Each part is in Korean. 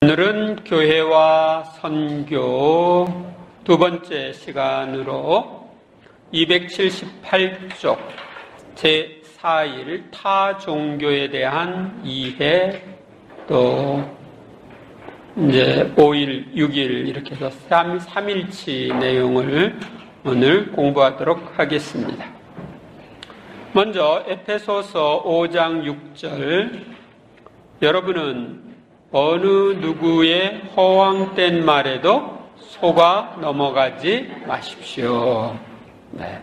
오늘은 교회와 선교 두 번째 시간으로 278쪽 제4일 타 종교에 대한 이해, 또 이제 5일, 6일 이렇게 해서 3일치 내용을 오늘 공부하도록 하겠습니다. 먼저 에페소서 5장 6절, 여러분은 어느 누구의 허황된 말에도 속아 넘어가지 마십시오. 네.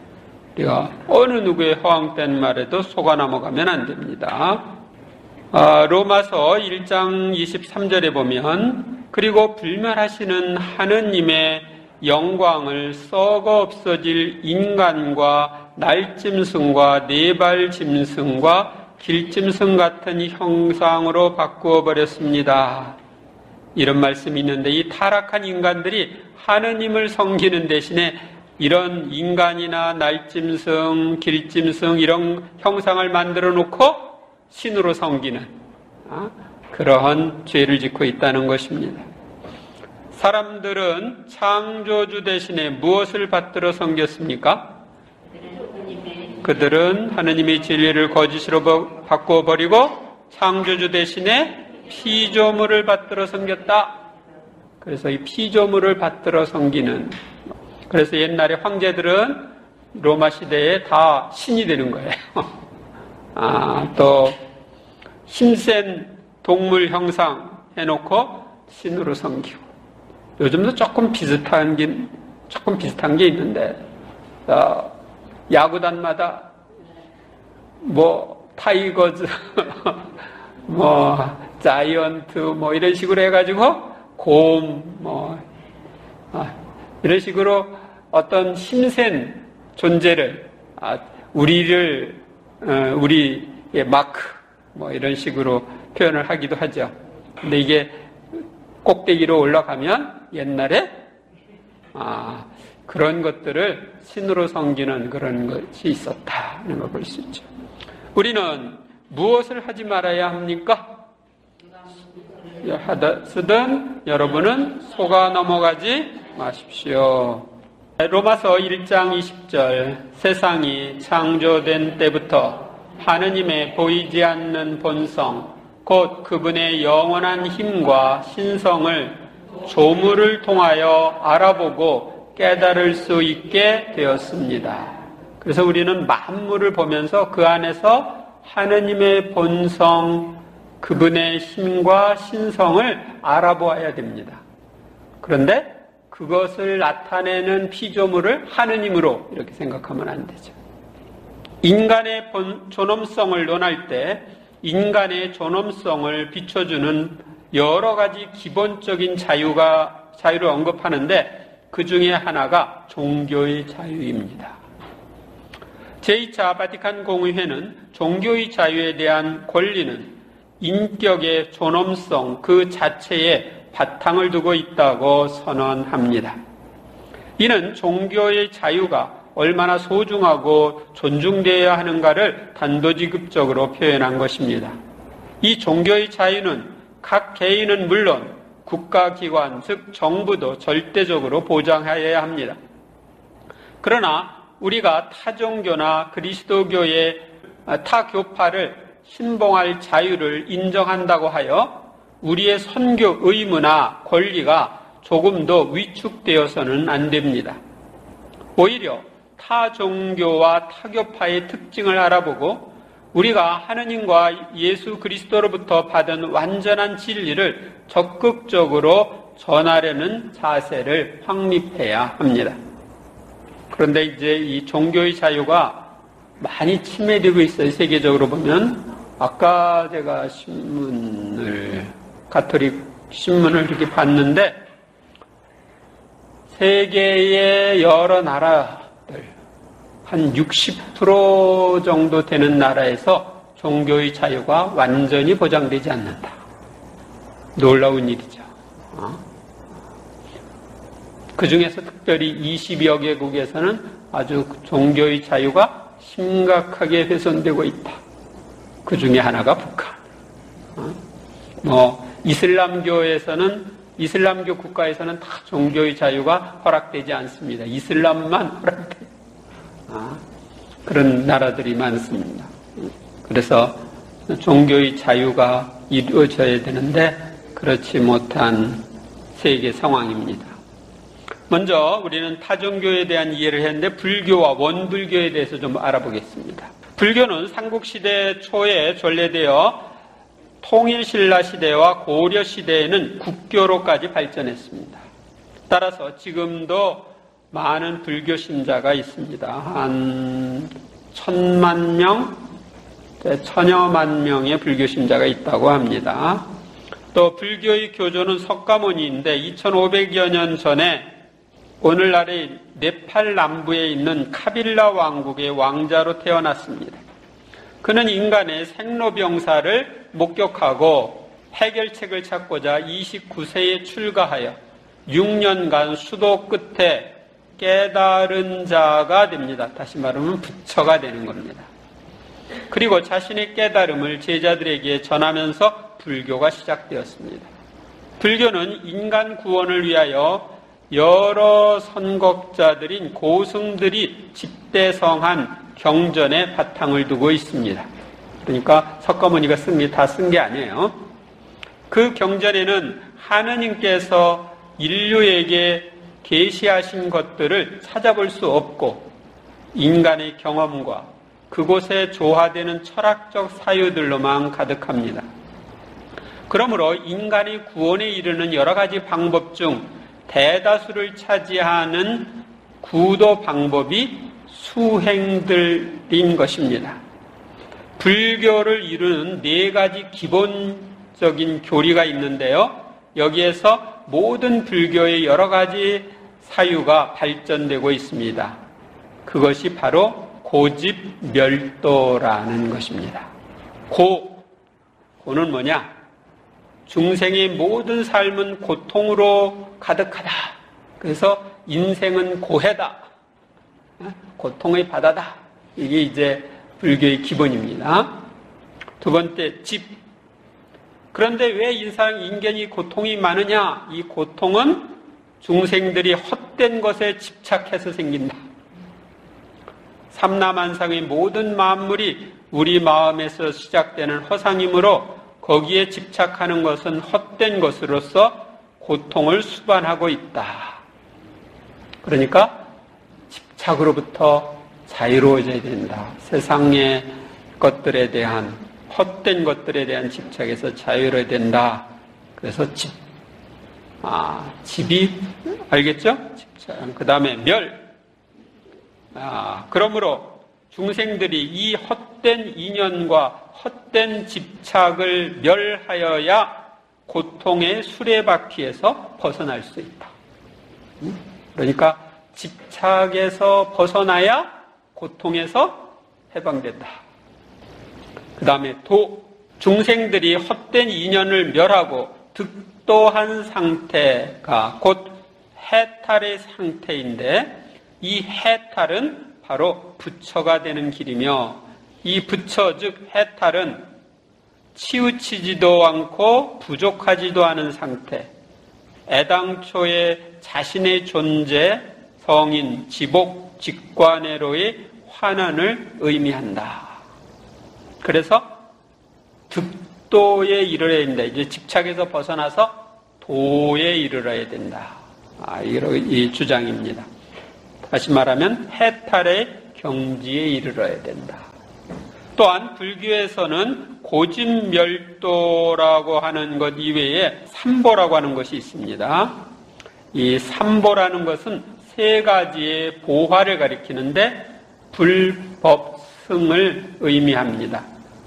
우리가 어느 누구의 허황된 말에도 속아 넘어가면 안 됩니다. 로마서 1장 23절에 보면, 그리고 불멸하시는 하느님의 영광을 썩어 없어질 인간과 날짐승과 네발짐승과 길짐승 같은 형상으로 바꾸어 버렸습니다. 이런 말씀이 있는데, 이 타락한 인간들이 하느님을 섬기는 대신에 이런 인간이나 날짐승, 길짐승 이런 형상을 만들어 놓고 신으로 섬기는 그러한 죄를 짓고 있다는 것입니다. 사람들은 창조주 대신에 무엇을 받들어 섬겼습니까? 그들은 하느님의 진리를 거짓으로 바꾸어 버리고 창조주 대신에 피조물을 받들어 섬겼다. 그래서 이 피조물을 받들어 섬기는, 그래서 옛날에 황제들은 로마 시대에 다 신이 되는 거예요. 또 힘센 동물 형상 해놓고 신으로 섬기고, 요즘도 조금 비슷한 게 있는데, 야구단마다 타이거즈, 자이언트 이런 식으로 해가지고 곰, 이런 식으로 어떤 힘센 존재를, 우리의 마크, 이런 식으로 표현을 하기도 하죠. 근데 이게 꼭대기로 올라가면 옛날에 그런 것들을 신으로 섬기는 그런 것이 있었다는 걸 볼 수 있죠. 우리는 무엇을 하지 말아야 합니까? 하든 여러분은 속아 넘어가지 마십시오. 로마서 1장 20절, 세상이 창조된 때부터 하느님의 보이지 않는 본성, 곧 그분의 영원한 힘과 신성을 조물을 통하여 알아보고 깨달을 수 있게 되었습니다. 그래서 우리는 만물을 보면서 그 안에서 하느님의 본성, 그분의 힘과 신성을 알아보아야 됩니다. 그런데 그것을 나타내는 피조물을 하느님으로 이렇게 생각하면 안 되죠. 인간의 존엄성을 논할 때 인간의 존엄성을 비춰주는 여러 가지 기본적인 자유를 언급하는데, 그 중에 하나가 종교의 자유입니다. 제2차 바티칸 공의회는 종교의 자유에 대한 권리는 인격의 존엄성 그 자체에 바탕을 두고 있다고 선언합니다. 이는 종교의 자유가 얼마나 소중하고 존중되어야 하는가를 단도직입적으로 표현한 것입니다. 이 종교의 자유는 각 개인은 물론 국가기관, 즉 정부도 절대적으로 보장하여야 합니다. 그러나 우리가 타종교나 그리스도교의 타교파를 신봉할 자유를 인정한다고 하여 우리의 선교 의무나 권리가 조금도 위축되어서는 안 됩니다. 오히려 타종교와 타교파의 특징을 알아보고 우리가 하느님과 예수 그리스도로부터 받은 완전한 진리를 적극적으로 전하려는 자세를 확립해야 합니다. 그런데 이제 이 종교의 자유가 많이 침해되고 있어요. 세계적으로 보면. 아까 제가 가톨릭 신문을 이렇게 봤는데, 세계의 여러 나라들, 한 60% 정도 되는 나라에서 종교의 자유가 완전히 보장되지 않는다. 놀라운 일이죠. 그 중에서 특별히 20여 개국에서는 아주 종교의 자유가 심각하게 훼손되고 있다. 그 중에 하나가 북한. 이슬람교 국가에서는 다 종교의 자유가 허락되지 않습니다. 이슬람만 허락돼요. 그런 나라들이 많습니다. 그래서 종교의 자유가 이루어져야 되는데 그렇지 못한 세계 상황입니다. 먼저 우리는 타종교에 대한 이해를 했는데 불교와 원불교에 대해서 좀 알아보겠습니다. 불교는 삼국시대 초에 전래되어 통일신라 시대와 고려 시대에는 국교로까지 발전했습니다. 따라서 지금도 많은 불교 신자가 있습니다. 한 1,000만 명, 1,000여만 명의 불교 신자가 있다고 합니다. 또 불교의 교조는 석가모니인데 2500여 년 전에 오늘날의 네팔 남부에 있는 카빌라 왕국의 왕자로 태어났습니다. 그는 인간의 생로병사를 목격하고 해결책을 찾고자 29세에 출가하여 6년간 수도 끝에 깨달은 자가 됩니다. 다시 말하면 부처가 되는 겁니다. 그리고 자신의 깨달음을 제자들에게 전하면서 불교가 시작되었습니다. 불교는 인간 구원을 위하여 여러 선곡자들인 고승들이 집대성한 경전에 바탕을 두고 있습니다. 그러니까 석가모니가 다 쓴 게 아니에요. 그 경전에는 하느님께서 인류에게 계시하신 것들을 찾아볼 수 없고 인간의 경험과 그곳에 조화되는 철학적 사유들로만 가득합니다. 그러므로 인간의 구원에 이르는 여러 가지 방법 중 대다수를 차지하는 구도 방법이 수행들인 것입니다. 불교를 이루는 4가지 기본적인 교리가 있는데요. 여기에서 모든 불교의 여러 가지 사유가 발전되고 있습니다. 그것이 바로 고집멸도라는 것입니다. 고는 뭐냐? 중생의 모든 삶은 고통으로 가득하다. 그래서 인생은 고해다. 고통의 바다다. 이게 이제 불교의 기본입니다. 두 번째, 집. 그런데 왜 인간이 고통이 많으냐? 이 고통은 중생들이 헛된 것에 집착해서 생긴다. 삼라만상의 모든 만물이 우리 마음에서 시작되는 허상이므로 거기에 집착하는 것은 헛된 것으로서 고통을 수반하고 있다. 그러니까 집착으로부터 자유로워져야 된다. 세상의 것들에 대한 헛된 것들에 대한 집착에서 자유로워야 된다. 그래서 집이 알겠죠? 집착. 그 다음에 멸. 그러므로 중생들이 이 헛된 인연과 헛된 집착을 멸하여야 고통의 수레바퀴에서 벗어날 수 있다. 그러니까 집착에서 벗어나야 고통에서 해방된다. 그 다음에 중생들이 헛된 인연을 멸하고 득도한 상태가 곧 해탈의 상태인데 이 해탈은 바로 부처가 되는 길이며 이 부처 즉 해탈은 치우치지도 않고 부족하지도 않은 상태, 애당초에 자신의 존재, 성인, 지복, 직관회로의 환원을 의미한다. 그래서 득도에 이르러야 된다. 이제 집착에서 벗어나서 도에 이르러야 된다. 이 주장입니다. 다시 말하면 해탈의 경지에 이르러야 된다. 또한 불교에서는 고집멸도라고 하는 것 이외에 삼보라고 하는 것이 있습니다. 이 삼보라는 것은 3가지의 보화를 가리키는데 불법승을 의미합니다.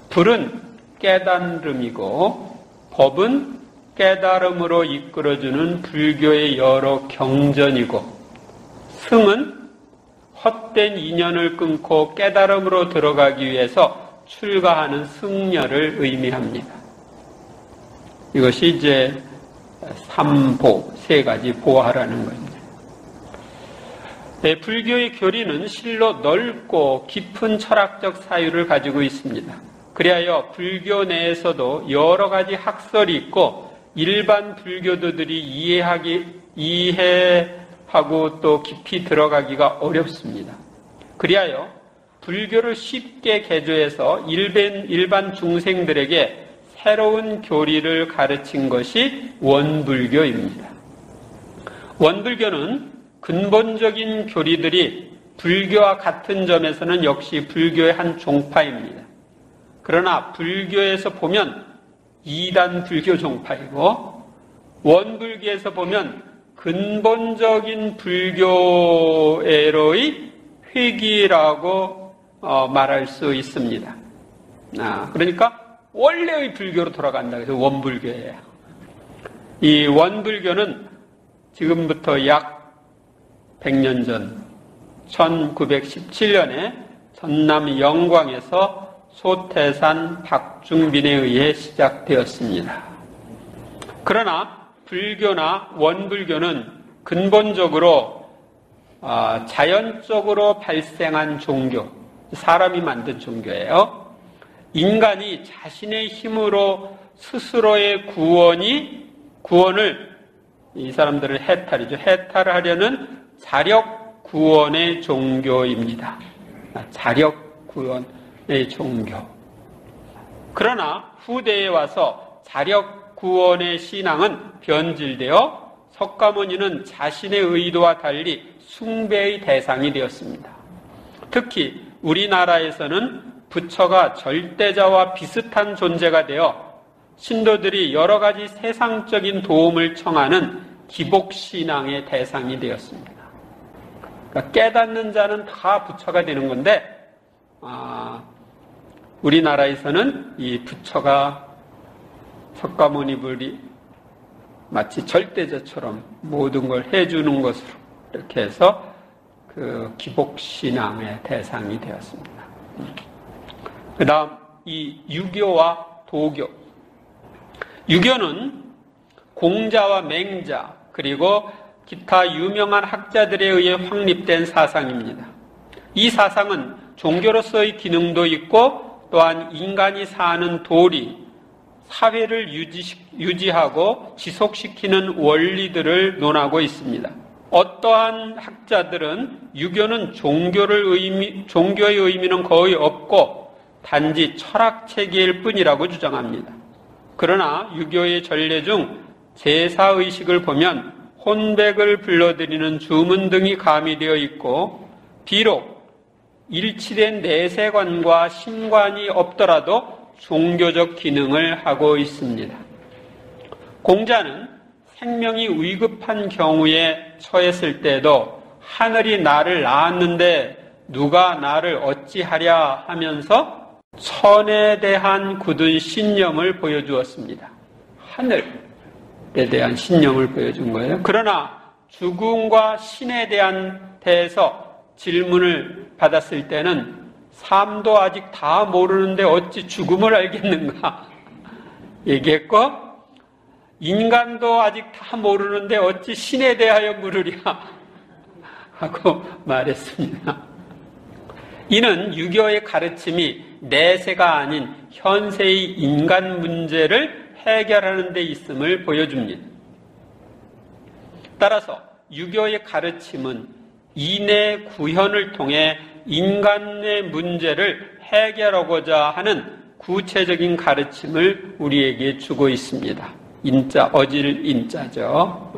불은 깨달음이고 법은 깨달음으로 이끌어주는 불교의 여러 경전이고 승은 헛된 인연을 끊고 깨달음으로 들어가기 위해서 출가하는 승려를 의미합니다. 이것이 이제 삼보, 3가지 보화라는 겁니다. 불교의 교리는 실로 넓고 깊은 철학적 사유를 가지고 있습니다. 그리하여 불교 내에서도 여러 가지 학설이 있고 일반 불교도들이 이해하고 또 깊이 들어가기가 어렵습니다. 그리하여 불교를 쉽게 개조해서 일반 중생들에게 새로운 교리를 가르친 것이 원불교입니다. 원불교는 근본적인 교리들이 불교와 같은 점에서는 역시 불교의 한 종파입니다. 그러나 불교에서 보면 2단 불교 종파이고 원불교에서 보면 근본적인 불교에로의 회귀라고 말할 수 있습니다. 그러니까 원래의 불교로 돌아간다. 그래서 원불교예요. 이 원불교는 지금부터 약 100년 전 1917년에 전남 영광에서 소태산 박중빈에 의해 시작되었습니다. 그러나 불교나 원불교는 근본적으로 자연적으로 발생한 종교, 사람이 만든 종교예요. 인간이 자신의 힘으로 스스로의 구원을 이 사람들은 해탈을 하려는 자력 구원의 종교입니다. 자력 구원의 종교. 그러나 후대에 와서 자력 구원의 신앙은 변질되어 석가모니는 자신의 의도와 달리 숭배의 대상이 되었습니다. 특히 우리나라에서는 부처가 절대자와 비슷한 존재가 되어 신도들이 여러 가지 세상적인 도움을 청하는 기복신앙의 대상이 되었습니다. 그러니까 깨닫는 자는 다 부처가 되는 건데 우리나라에서는 이 부처가 석가모니불이 마치 절대자처럼 모든 걸 해주는 것으로 이렇게 해서 그 기복신앙의 대상이 되었습니다. 그 다음 이 유교와 도교. 유교는 공자와 맹자 그리고 기타 유명한 학자들에 의해 확립된 사상입니다. 이 사상은 종교로서의 기능도 있고 또한 인간이 사는 도리, 사회를 유지하고 지속시키는 원리들을 논하고 있습니다. 어떠한 학자들은 유교는 종교의 의미는 거의 없고 단지 철학체계일 뿐이라고 주장합니다. 그러나 유교의 전례 중 제사의식을 보면 혼백을 불러들이는 주문 등이 가미되어 있고 비록 일치된 내세관과 신관이 없더라도 종교적 기능을 하고 있습니다. 공자는 생명이 위급한 경우에 처했을 때도 하늘이 나를 낳았는데 누가 나를 어찌하랴 하면서 천에 대한 굳은 신념을 보여주었습니다. 하늘에 대한 신념을 보여준 거예요. 그러나 죽음과 신에 대해서 질문을 받았을 때는 삶도 아직 다 모르는데 어찌 죽음을 알겠는가 얘기했고, 인간도 아직 다 모르는데 어찌 신에 대하여 물으랴 하고 말했습니다. 이는 유교의 가르침이 내세가 아닌 현세의 인간 문제를 해결하는 데 있음을 보여줍니다. 따라서 유교의 가르침은 인의 구현을 통해 인간의 문제를 해결하고자 하는 구체적인 가르침을 우리에게 주고 있습니다. 어질 인자죠.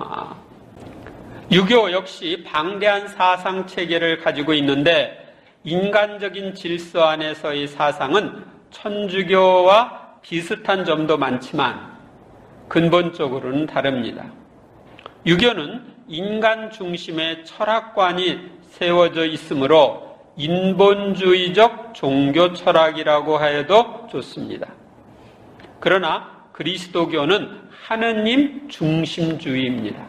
유교 역시 방대한 사상 체계를 가지고 있는데 인간적인 질서 안에서의 사상은 천주교와 비슷한 점도 많지만 근본적으로는 다릅니다. 유교는 인간 중심의 철학관이 세워져 있으므로 인본주의적 종교 철학이라고 해도 좋습니다. 그러나 그리스도교는 하느님 중심주의입니다.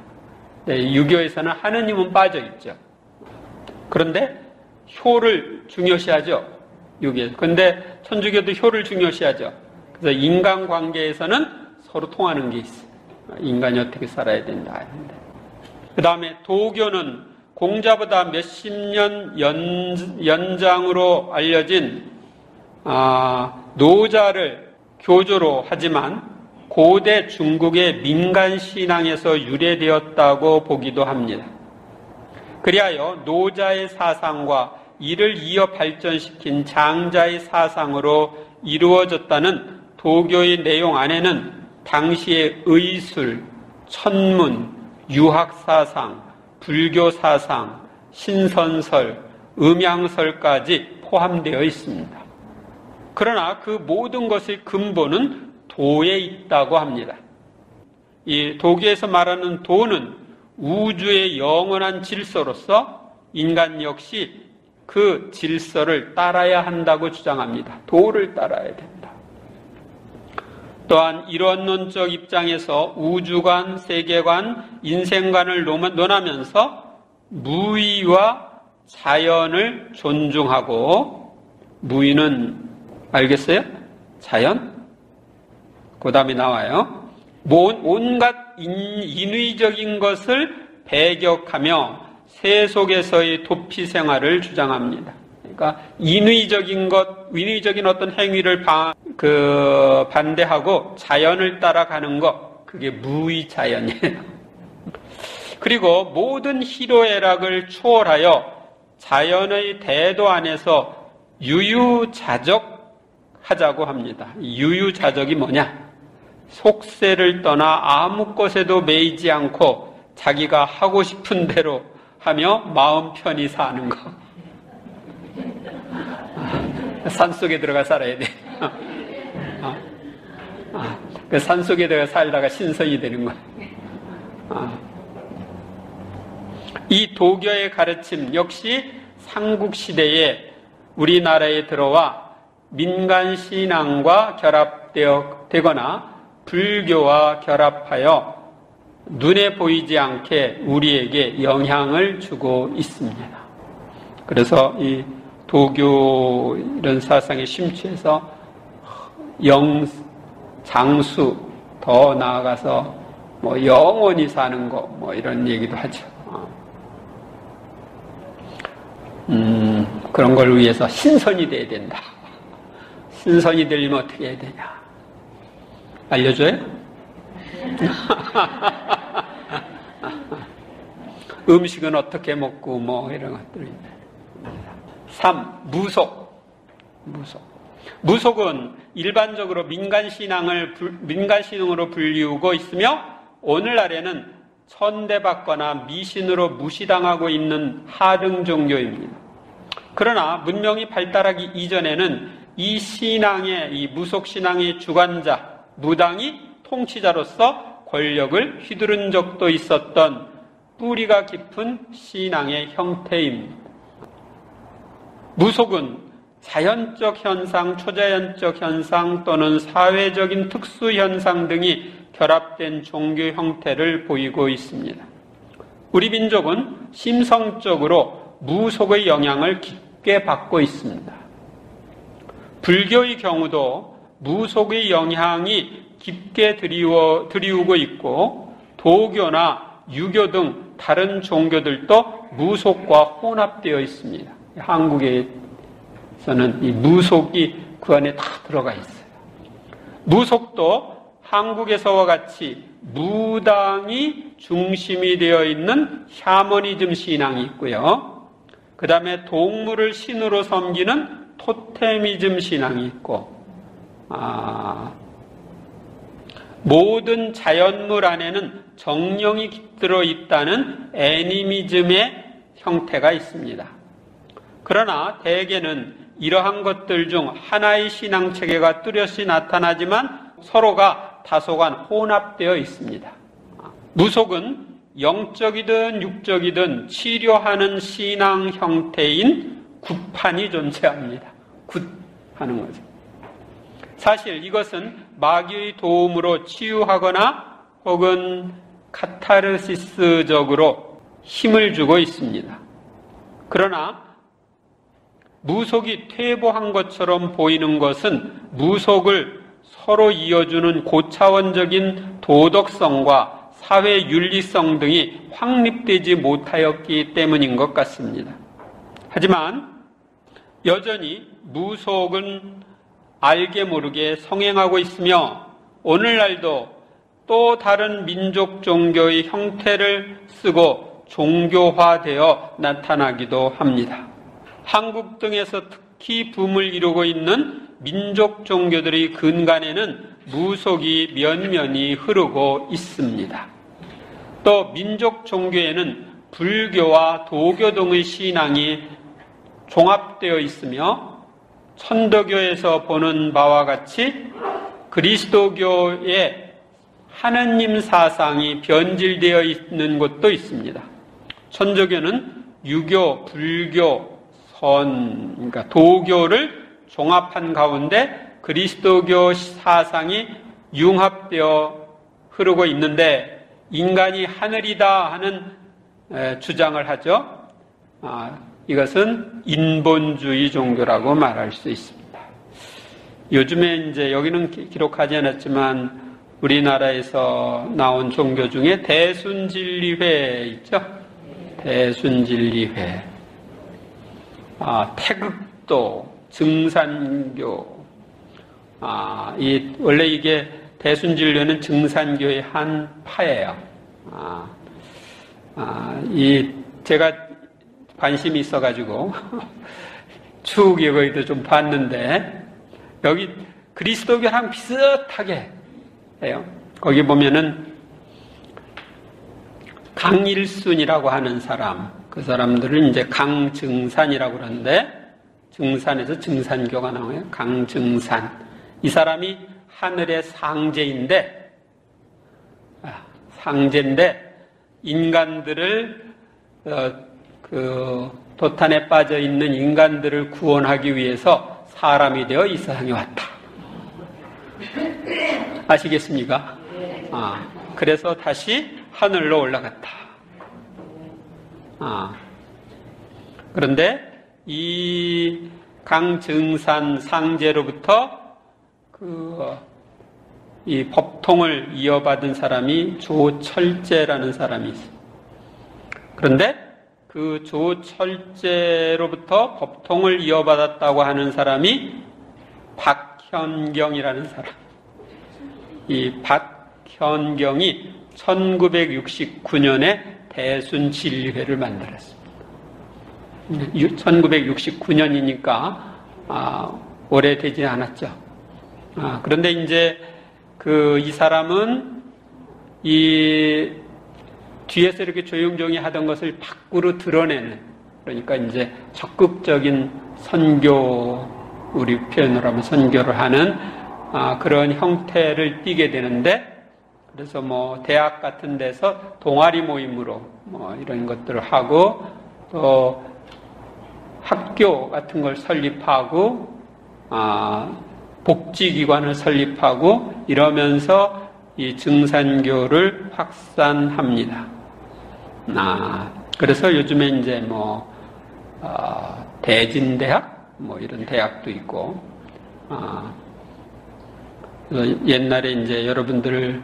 유교에서는 하느님은 빠져 있죠. 그런데 효를 중요시하죠. 유교에서. 그런데 천주교도 효를 중요시하죠. 그래서 인간관계에서는 서로 통하는 게 있어요. 인간이 어떻게 살아야 된다. 그 다음에 도교는 공자보다 몇십 년 연장으로 알려진 노자를 교조로 하지만 고대 중국의 민간 신앙에서 유래되었다고 보기도 합니다. 그리하여 노자의 사상과 이를 이어 발전시킨 장자의 사상으로 이루어졌다는 도교의 내용 안에는 당시의 의술, 천문, 유학사상, 불교사상, 신선설, 음양설까지 포함되어 있습니다. 그러나 그 모든 것의 근본은 도에 있다고 합니다. 이 도교에서 말하는 도는 우주의 영원한 질서로서 인간 역시 그 질서를 따라야 한다고 주장합니다. 도를 따라야 된다. 또한 이론론적 입장에서 우주관, 세계관, 인생관을 논하면서 무의와 자연을 존중하고, 무의는 알겠어요? 자연? 그 다음에 나와요. 온갖 인위적인 것을 배격하며 세속에서의 도피 생활을 주장합니다. 그러니까 인위적인 어떤 행위를 반대하고 자연을 따라가는 것, 그게 무의자연이에요. 그리고 모든 희로애락을 초월하여 자연의 대도 안에서 유유자적하자고 합니다. 유유자적이 뭐냐? 속세를 떠나 아무 것에도 매이지 않고 자기가 하고 싶은 대로 하며 마음 편히 사는 거. 산속에 들어가 살아야 돼. 그 산속에 들어가 살다가 신선이 되는 거야. 이 도교의 가르침 역시 삼국시대에 우리나라에 들어와 민간신앙과 결합되거나 불교와 결합하여 눈에 보이지 않게 우리에게 영향을 주고 있습니다. 그래서 이 도교 이런 사상에 심취해서 장수, 더 나아가서 뭐 영원히 사는 거, 뭐 이런 얘기도 하죠. 그런 걸 위해서 신선이 돼야 된다. 신선이 되려면 어떻게 해야 되냐? 알려줘요? 음식은 어떻게 먹고 뭐 이런 것들이. 3. 무속은 일반적으로 민간신앙으로 불리우고 있으며 오늘날에는 천대받거나 미신으로 무시당하고 있는 하등 종교입니다. 그러나 문명이 발달하기 이전에는 이 무속신앙의 주관자, 무당이 통치자로서 권력을 휘두른 적도 있었던 뿌리가 깊은 신앙의 형태입니다. 무속은 자연적 현상, 초자연적 현상 또는 사회적인 특수 현상 등이 결합된 종교 형태를 보이고 있습니다. 우리 민족은 심성적으로 무속의 영향을 깊게 받고 있습니다. 불교의 경우도 무속의 영향이 깊게 드리우고 있고 도교나 유교 등 다른 종교들도 무속과 혼합되어 있습니다. 한국에서는 이 무속이 그 안에 다 들어가 있어요. 무속도 한국에서와 같이 무당이 중심이 되어 있는 샤머니즘 신앙이 있고요. 그 다음에 동물을 신으로 섬기는 토테미즘 신앙이 있고, 모든 자연물 안에는 정령이 깃들어 있다는 애니미즘의 형태가 있습니다. 그러나 대개는 이러한 것들 중 하나의 신앙체계가 뚜렷이 나타나지만 서로가 다소간 혼합되어 있습니다. 무속은 영적이든 육적이든 치료하는 신앙 형태인 굿판이 존재합니다. 굿하는 거죠. 사실 이것은 마귀의 도움으로 치유하거나 혹은 카타르시스적으로 힘을 주고 있습니다. 그러나 무속이 퇴보한 것처럼 보이는 것은 무속을 서로 이어주는 고차원적인 도덕성과 사회 윤리성 등이 확립되지 못하였기 때문인 것 같습니다. 하지만 여전히 무속은 알게 모르게 성행하고 있으며 오늘날도 또 다른 민족 종교의 형태를 쓰고 종교화되어 나타나기도 합니다. 한국 등에서 특히 붐을 이루고 있는 민족 종교들의 근간에는 무속이 면면히 흐르고 있습니다. 또 민족 종교에는 불교와 도교 등의 신앙이 종합되어 있으며 천도교에서 보는 바와 같이 그리스도교의 하느님 사상이 변질되어 있는 곳도 있습니다. 천주교는 유교, 불교, 그러니까 도교를 종합한 가운데 그리스도교 사상이 융합되어 흐르고 있는데 인간이 하늘이다 하는 주장을 하죠. 이것은 인본주의 종교라고 말할 수 있습니다. 요즘에 이제 여기는 기록하지 않았지만 우리나라에서 나온 종교 중에 대순진리회 있죠? 대순진리회. 태극도, 증산교. 원래 이게 대순진리회는 증산교의 한 파예요. 제가 관심이 있어가지고 추후기록에도 좀 봤는데 여기 그리스도교랑 비슷하게 해요. 거기 보면은 강일순이라고 하는 사람, 그 사람들은 이제 강증산이라고 그러는데 증산에서 증산교가 나와요. 강증산. 이 사람이 하늘의 상제인데 인간들을 그 도탄에 빠져 있는 인간들을 구원하기 위해서 사람이 되어 이 세상에 왔다. 아시겠습니까? 그래서 다시 하늘로 올라갔다. 그런데 이 강증산 상제로부터 이 법통을 이어받은 사람이 조철제라는 사람이 있어요. 그런데 그 조철제로부터 법통을 이어받았다고 하는 사람이 박현경이라는 사람. 이 박현경이 1969년에 대순진리회를 만들었습니다. 1969년이니까 오래되지 않았죠. 그런데 이제 이 사람은 뒤에서 이렇게 조용조용히 하던 것을 밖으로 드러내는, 그러니까 이제 적극적인 선교, 우리 표현으로 하면 선교를 하는 그런 형태를 띠게 되는데, 그래서 뭐 대학 같은 데서 동아리 모임으로 뭐 이런 것들을 하고 또 학교 같은 걸 설립하고 복지기관을 설립하고 이러면서 이 증산교를 확산합니다. 그래서 요즘에 이제 뭐 대진대학 뭐 이런 대학도 있고 옛날에 이제 여러분들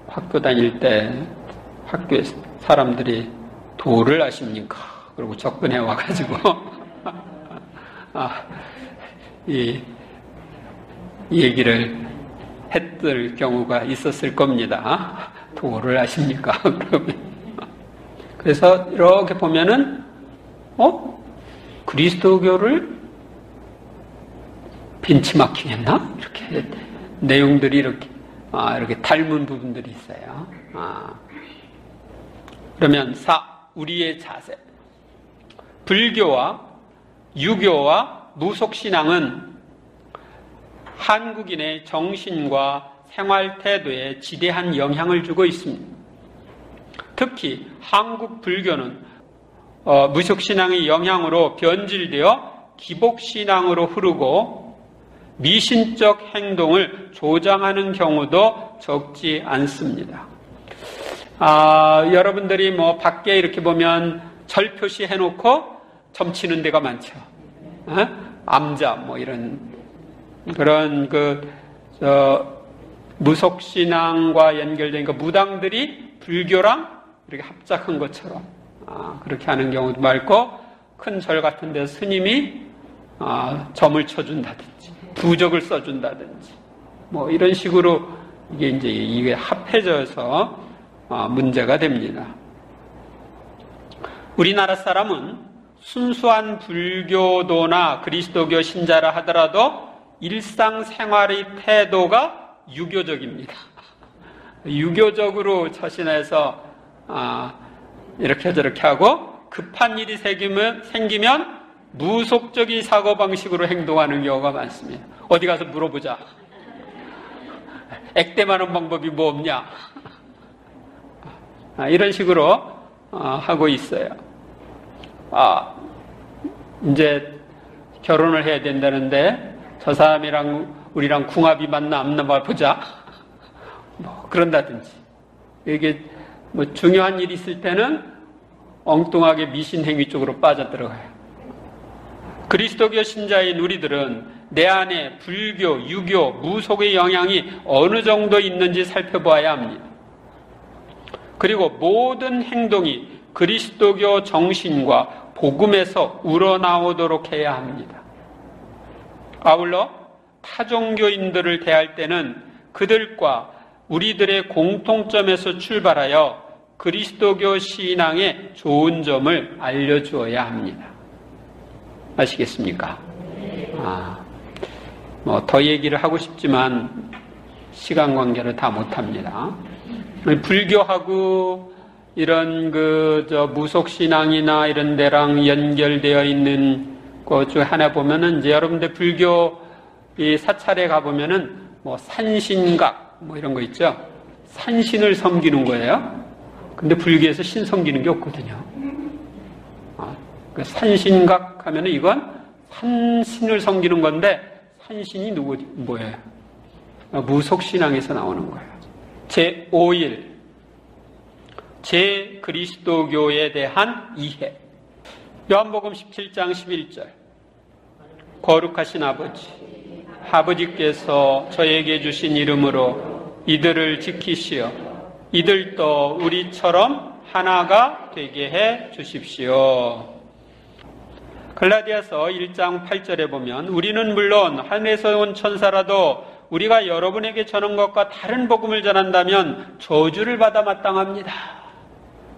학교 다닐 때 학교에 사람들이 도를 아십니까? 그리고 접근해 와가지고 이 얘기를 했을 경우가 있었을 겁니다. 도를 아십니까? 그러면 그래서 이렇게 보면은 그리스도교를 벤치마킹했나? 이렇게 내용들이 이렇게 닮은 부분들이 있어요. 그러면 4. 우리의 자세. 불교와 유교와 무속신앙은 한국인의 정신과 생활 태도에 지대한 영향을 주고 있습니다. 특히 한국 불교는 무속신앙의 영향으로 변질되어 기복신앙으로 흐르고 미신적 행동을 조장하는 경우도 적지 않습니다. 여러분들이 뭐 밖에 이렇게 보면 절 표시해놓고 점치는 데가 많죠. 암자 뭐 이런 그런 무속신앙과 연결된 그 무당들이 불교랑 이렇게 합작한 것처럼 그렇게 하는 경우도 많고, 큰 절 같은 데 스님이 점을 쳐준다든지 부적을 써준다든지 뭐 이런 식으로 이게 합해져서 문제가 됩니다. 우리나라 사람은 순수한 불교도나 그리스도교 신자라 하더라도 일상생활의 태도가 유교적입니다. 유교적으로 처신해서 이렇게 저렇게 하고 급한 일이 생기면 무속적인 사고방식으로 행동하는 경우가 많습니다. 어디 가서 물어보자. 액땜하는 방법이 뭐 없냐. 이런 식으로 하고 있어요. 이제 결혼을 해야 된다는데 저 사람이랑 우리랑 궁합이 맞나 안 맞나 보자. 뭐 그런다든지. 이게 뭐 중요한 일이 있을 때는 엉뚱하게 미신행위 쪽으로 빠져들어가요. 그리스도교 신자인 우리들은 내 안에 불교, 유교, 무속의 영향이 어느 정도 있는지 살펴봐야 합니다. 그리고 모든 행동이 그리스도교 정신과 복음에서 우러나오도록 해야 합니다. 아울러 타종교인들을 대할 때는 그들과 우리들의 공통점에서 출발하여 그리스도교 신앙의 좋은 점을 알려주어야 합니다. 아시겠습니까? 뭐 더 얘기를 하고 싶지만 시간 관계로 다 못합니다. 불교하고 이런 무속 신앙이나 이런 데랑 연결되어 있는 것 중 하나 보면은 이제 여러분들 불교 이 사찰에 가 보면은 뭐 산신각 뭐 이런 거 있죠. 산신을 섬기는 거예요. 근데 불교에서 신 섬기는 게 없거든요. 산신각 하면은 이건 산신을 섬기는 건데 산신이 뭐예요? 무속신앙에서 나오는 거예요. 제5일 제그리스도교에 대한 이해. 요한복음 17장 11절. 거룩하신 아버지께서 저에게 주신 이름으로 이들을 지키시어 이들도 우리처럼 하나가 되게 해 주십시오. 갈라디아서 1장 8절에 보면 우리는 물론 하늘에서 온 천사라도 우리가 여러분에게 전한 것과 다른 복음을 전한다면 저주를 받아 마땅합니다.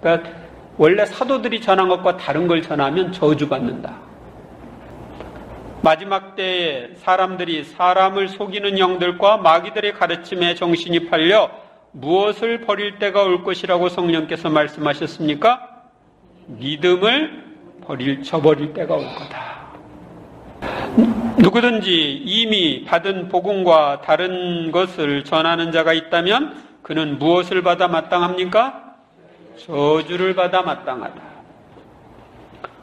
그러니까 원래 사도들이 전한 것과 다른 걸 전하면 저주받는다. 마지막 때에 사람들이 사람을 속이는 영들과 마귀들의 가르침에 정신이 팔려 무엇을 버릴 때가 올 것이라고 성령께서 말씀하셨습니까? 믿음을 저버릴 때가 올 거다. 누구든지 이미 받은 복음과 다른 것을 전하는 자가 있다면 그는 무엇을 받아 마땅합니까? 저주를 받아 마땅하다.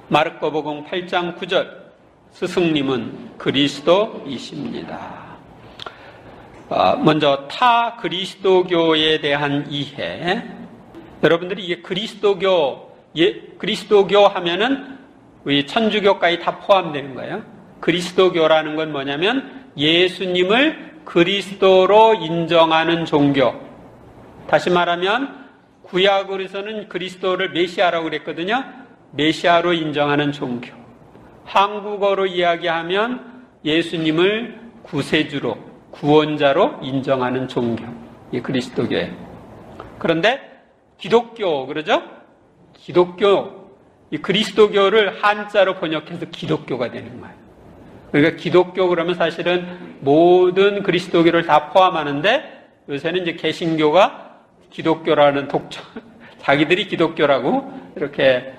마르코복음 8장 9절. 스승님은 그리스도이십니다. 먼저 타 그리스도교에 대한 이해. 여러분들이 이게 그리스도교 하면은 우리 천주교까지 다 포함되는 거예요. 그리스도교라는 건 뭐냐면 예수님을 그리스도로 인정하는 종교. 다시 말하면 구약으로서는 그리스도를 메시아라고 그랬거든요. 메시아로 인정하는 종교. 한국어로 이야기하면 예수님을 구세주로, 구원자로 인정하는 종교. 이게 그리스도교예요. 그런데 기독교, 그러죠? 이 그리스도교를 한자로 번역해서 기독교가 되는 거예요. 그러니까 기독교 그러면 사실은 모든 그리스도교를 다 포함하는데 요새는 이제 개신교가 기독교라는 자기들이 기독교라고 이렇게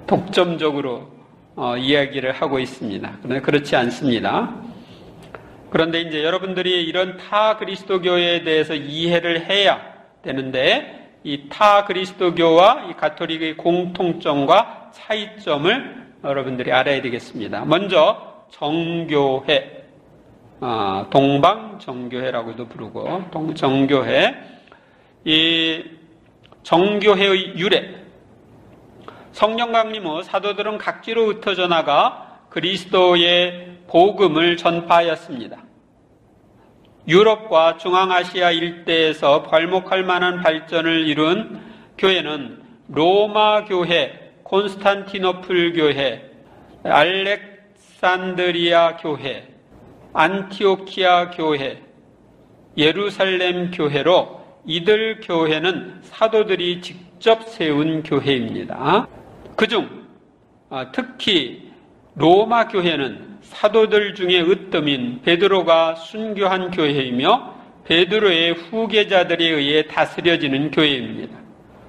독점적으로 이야기를 하고 있습니다. 그런데 그렇지 않습니다. 그런데 이제 여러분들이 이런 타 그리스도교에 대해서 이해를 해야 되는데 이 타 그리스도교와 이 가톨릭의 공통점과 차이점을 여러분들이 알아야 되겠습니다. 먼저 정교회, 동방정교회라고도 부르고 정교회. 이 정교회의 유래. 성령 강림 후 사도들은 각지로 흩어져 나가 그리스도의 복음을 전파하였습니다. 유럽과 중앙아시아 일대에서 발목할 만한 발전을 이룬 교회는 로마 교회, 콘스탄티노플 교회, 알렉산드리아 교회, 안티오키아 교회, 예루살렘 교회로 이들 교회는 사도들이 직접 세운 교회입니다. 그중 특히 로마 교회는 사도들 중에 으뜸인 베드로가 순교한 교회이며 베드로의 후계자들에 의해 다스려지는 교회입니다.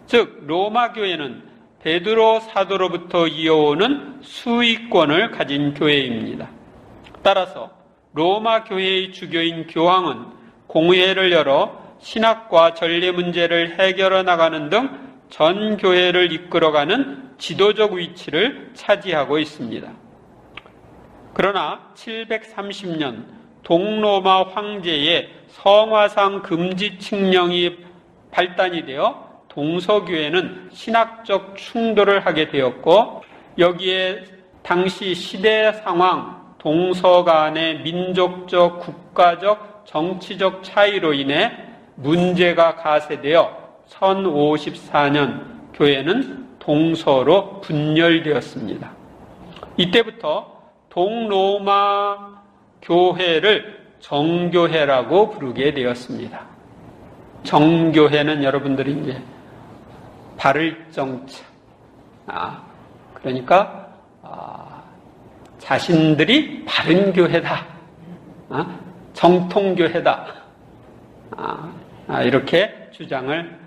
즉 로마 교회는 베드로 사도로부터 이어오는 수익권을 가진 교회입니다. 따라서 로마 교회의 주교인 교황은 공회를 열어 신학과 전례 문제를 해결해 나가는 등 전 교회를 이끌어가는 지도적 위치를 차지하고 있습니다. 그러나 730년 동로마 황제의 성화상 금지 칙령이 발단이 되어 동서교회는 신학적 충돌을 하게 되었고, 여기에 당시 시대 상황, 동서 간의 민족적, 국가적, 정치적 차이로 인해 문제가 가세되어 1054년 교회는 동서로 분열되었습니다. 이때부터 동로마 교회를 정교회라고 부르게 되었습니다. 정교회는 여러분들이 이제 바를 정자, 그러니까 자신들이 바른 교회다, 정통교회다, 이렇게 주장을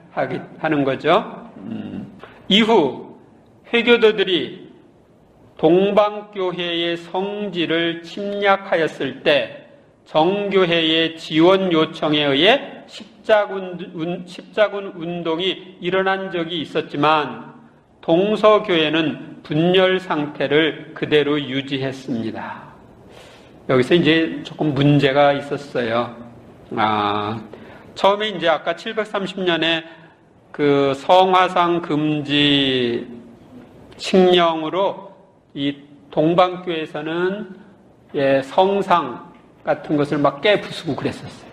하는 거죠. 이후 회교도들이 동방교회의 성지를 침략하였을 때 정교회의 지원 요청에 의해 십자군 운동이 일어난 적이 있었지만 동서교회는 분열 상태를 그대로 유지했습니다. 여기서 이제 조금 문제가 있었어요. 처음에 이제 아까 730년에 그 성화상 금지 칙령으로 이 동방교회에서는 성상 같은 것을 막 깨부수고 그랬었어요.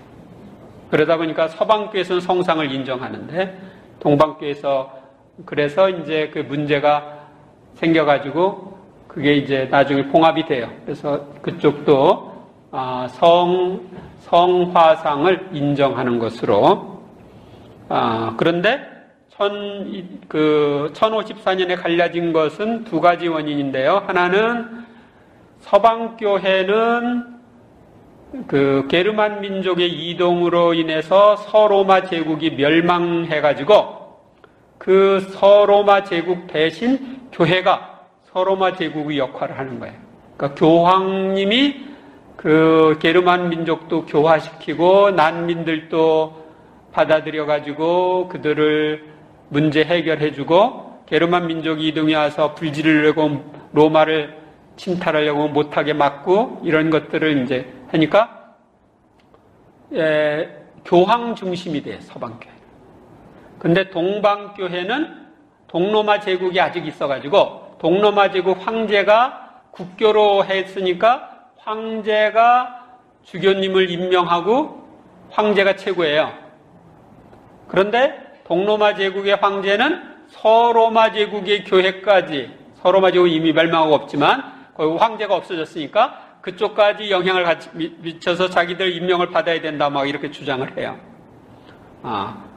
그러다 보니까 서방교회에서는 성상을 인정하는데 동방교회에서 그래서 이제 그 문제가 생겨가지고 그게 이제 나중에 봉합이 돼요. 그래서 그쪽도 성화상을 인정하는 것으로. 그런데 1054년에 갈라진 것은 두 가지 원인인데요. 하나는 서방교회는 그 게르만 민족의 이동으로 인해서 서로마 제국이 멸망해가지고 그 서로마 제국 대신 교회가 서로마 제국의 역할을 하는 거예요. 그러니까 교황님이 그 게르만 민족도 교화시키고 난민들도 받아들여가지고 그들을 문제 해결해주고 게르만 민족이 이동해 와서 불지르려고 로마를 침탈하려고 못하게 막고 이런 것들을 이제 하니까 교황 중심이 돼요, 서방교회. 근데 동방교회는 동로마 제국이 아직 있어가지고 동로마 제국 황제가 국교로 했으니까 황제가 주교님을 임명하고 황제가 최고예요. 그런데 동로마 제국의 황제는 서로마 제국의 교회까지, 서로마 제국은 이미 멸망하고 없지만 거기 황제가 없어졌으니까 그쪽까지 영향을 미쳐서 자기들 임명을 받아야 된다, 막 이렇게 주장을 해요.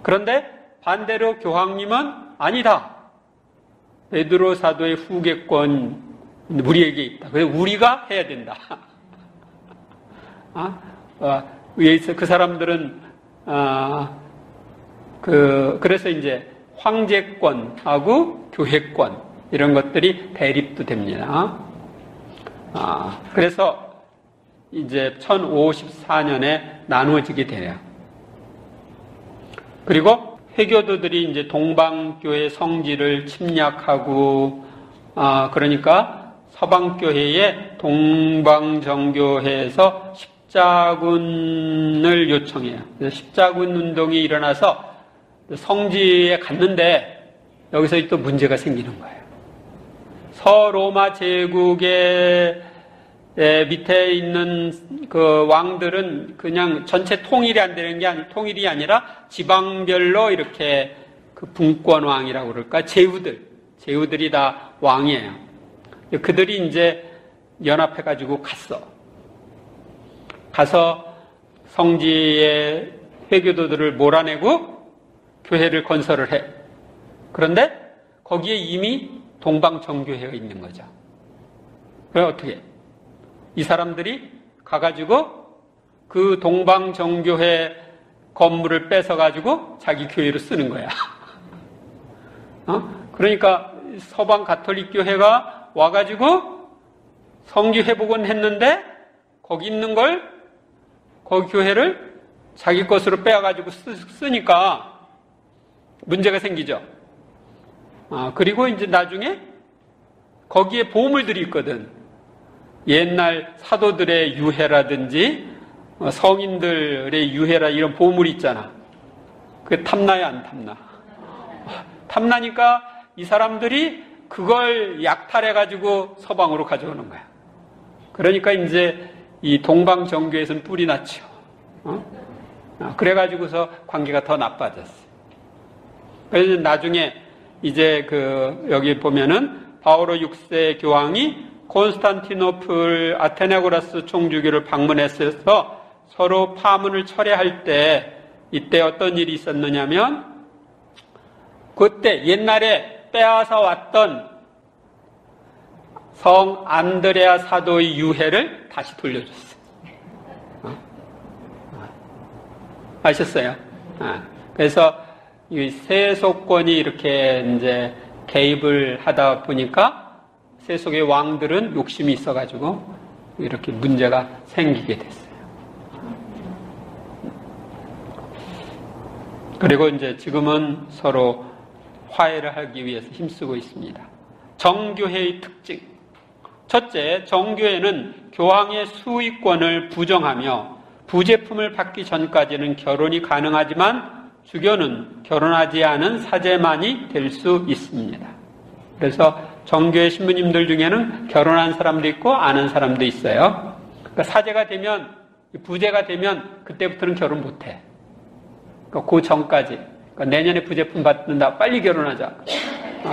그런데 반대로 교황님은 아니다. 베드로 사도의 후계권 우리에게 있다. 그래서 우리가 해야 된다. 그 사람들은 그래서 이제 황제권하고 교회권 이런 것들이 대립도 됩니다. 그래서 이제 1054년에 나누어지게 돼요. 그리고 회교도들이 이제 동방교회 성지를 침략하고, 그러니까 서방교회의 동방정교회에서 십자군을 요청해요. 그래서 십자군 운동이 일어나서 성지에 갔는데 여기서 또 문제가 생기는 거예요. 서로마 제국의 밑에 있는 그 왕들은 그냥 전체 통일이 안 되는 게 통일이 아니라 지방별로 이렇게 그 분권왕이라고 그럴까? 제후들이 다 왕이에요. 그들이 이제 연합해가지고 갔어. 가서 성지의 회교도들을 몰아내고 교회를 건설을 해. 그런데 거기에 이미 동방정교회가 있는 거죠. 그럼 어떻게? 이 사람들이 가가지고 그 동방정교회 건물을 뺏어가지고 자기 교회로 쓰는 거야. 그러니까 서방 가톨릭 교회가 와가지고 성지 회복은 했는데 거기 있는 걸 거기 교회를 자기 것으로 빼가지고 쓰니까 문제가 생기죠. 그리고 이제 나중에 거기에 보물들이 있거든. 옛날 사도들의 유해라든지 성인들의 유해라 이런 보물이 있잖아. 그게 탐나야 안 탐나? 탐나니까 이 사람들이 그걸 약탈해가지고 서방으로 가져오는 거야. 그러니까 이제 이 동방정교에서는 뿔이 났죠. 그래가지고서 관계가 더 나빠졌어요. 그래서 나중에 이제 여기 보면은 바오로 6세 교황이 콘스탄티노플 아테네고라스 총주교를 방문했어서 서로 파문을 철회할 때 이때 어떤 일이 있었느냐면 그때 옛날에 빼앗아 왔던 성 안드레아 사도의 유해를 다시 돌려줬어요. 아셨어요? 그래서 이 세속권이 이렇게 이제 개입을 하다 보니까 세속의 왕들은 욕심이 있어가지고 이렇게 문제가 생기게 됐어요. 그리고 이제 지금은 서로 화해를 하기 위해서 힘쓰고 있습니다. 정교회의 특징. 첫째, 정교회는 교황의 수의권을 부정하며 부제품을 받기 전까지는 결혼이 가능하지만 주교는 결혼하지 않은 사제만이 될 수 있습니다. 그래서 정교회 신부님들 중에는 결혼한 사람도 있고 안 한 사람도 있어요. 그러니까 사제가 되면, 부제가 되면 그때부터는 결혼 못해. 그러니까 그 전까지. 그러니까 내년에 부제품 받는다. 빨리 결혼하자.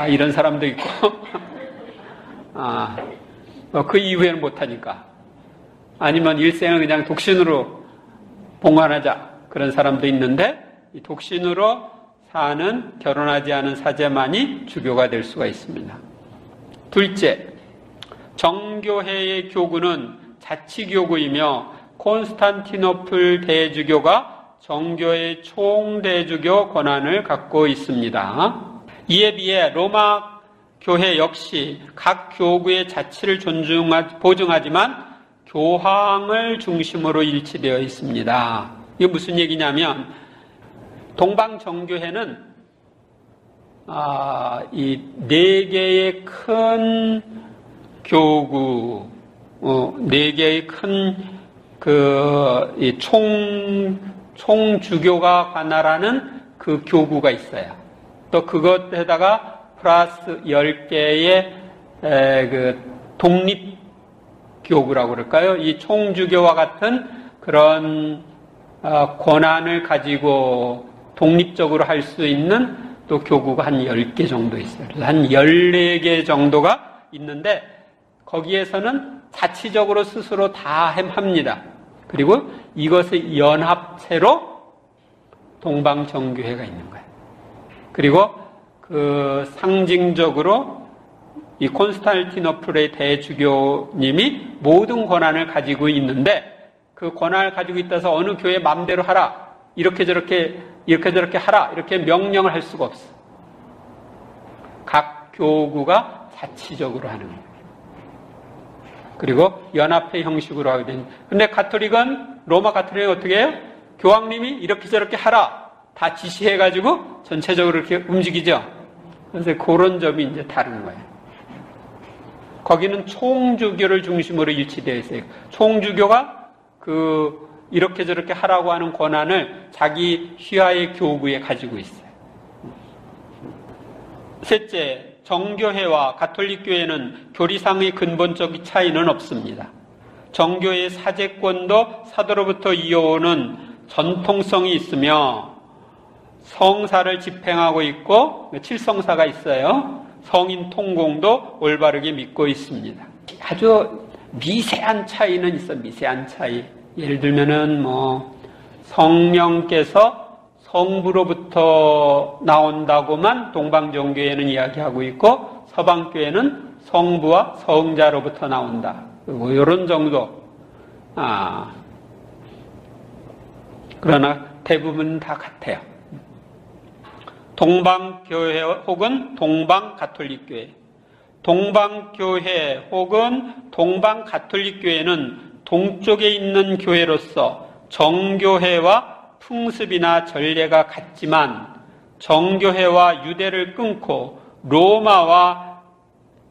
이런 사람도 있고. 그 이후에는 못하니까. 아니면 일생을 그냥 독신으로 봉안하자. 그런 사람도 있는데 이 독신으로 사는 결혼하지 않은 사제만이 주교가 될 수가 있습니다. 둘째, 정교회의 교구는 자치교구이며 콘스탄티노플 대주교가 정교회의 총대주교 권한을 갖고 있습니다. 이에 비해 로마 교회 역시 각 교구의 자치를 보증하지만 교황을 중심으로 일치되어 있습니다. 이게 무슨 얘기냐면 동방정교회는 이 4개의 큰 교구, 4개의 큰 이 총주교가 관할하는 그 교구가 있어요. 또 그것에다가 플러스 10개의 독립교구라고 그럴까요? 이 총주교와 같은 그런 권한을 가지고 독립적으로 할 수 있는 또 교구가 한 10개 정도 있어요. 그래서 한 14개 정도가 있는데 거기에서는 자치적으로 스스로 다 합니다. 그리고 이것의 연합체로 동방정교회가 있는 거예요. 그리고 그 상징적으로 이 콘스탄티노플의 대주교님이 모든 권한을 가지고 있는데 그 권한을 가지고 있다서 어느 교회 마음대로 하라. 이렇게 저렇게 하라. 이렇게 명령을 할 수가 없어. 각 교구가 자치적으로 하는 거예요. 그리고 연합회 형식으로 하게 됩니다. 근데 가톨릭은, 로마 가톨릭은 어떻게 해요? 교황님이 이렇게 저렇게 하라. 다 지시해가지고 전체적으로 이렇게 움직이죠. 그래서 그런 점이 이제 다른 거예요. 거기는 총주교를 중심으로 일치되어 있어요. 총주교가 이렇게 저렇게 하라고 하는 권한을 자기 휘하의 교구에 가지고 있어요. 셋째, 정교회와 가톨릭교회는 교리상의 근본적 차이는 없습니다. 정교회의 사제권도 사도로부터 이어오는 전통성이 있으며 성사를 집행하고 있고 칠성사가 있어요. 성인 통공도 올바르게 믿고 있습니다. 아주 미세한 차이는 있어. 미세한 차이. 예를 들면은 성령께서 성부로부터 나온다고만 동방정교회는 이야기하고 있고 서방교회는 성부와 성자로부터 나온다. 이런 정도. 그러나 대부분 다 같아요. 동방교회 혹은 동방가톨릭교회. 동방교회 혹은 동방가톨릭교회는 동쪽에 있는 교회로서 정교회와 풍습이나 전례가 같지만 정교회와 유대를 끊고 로마와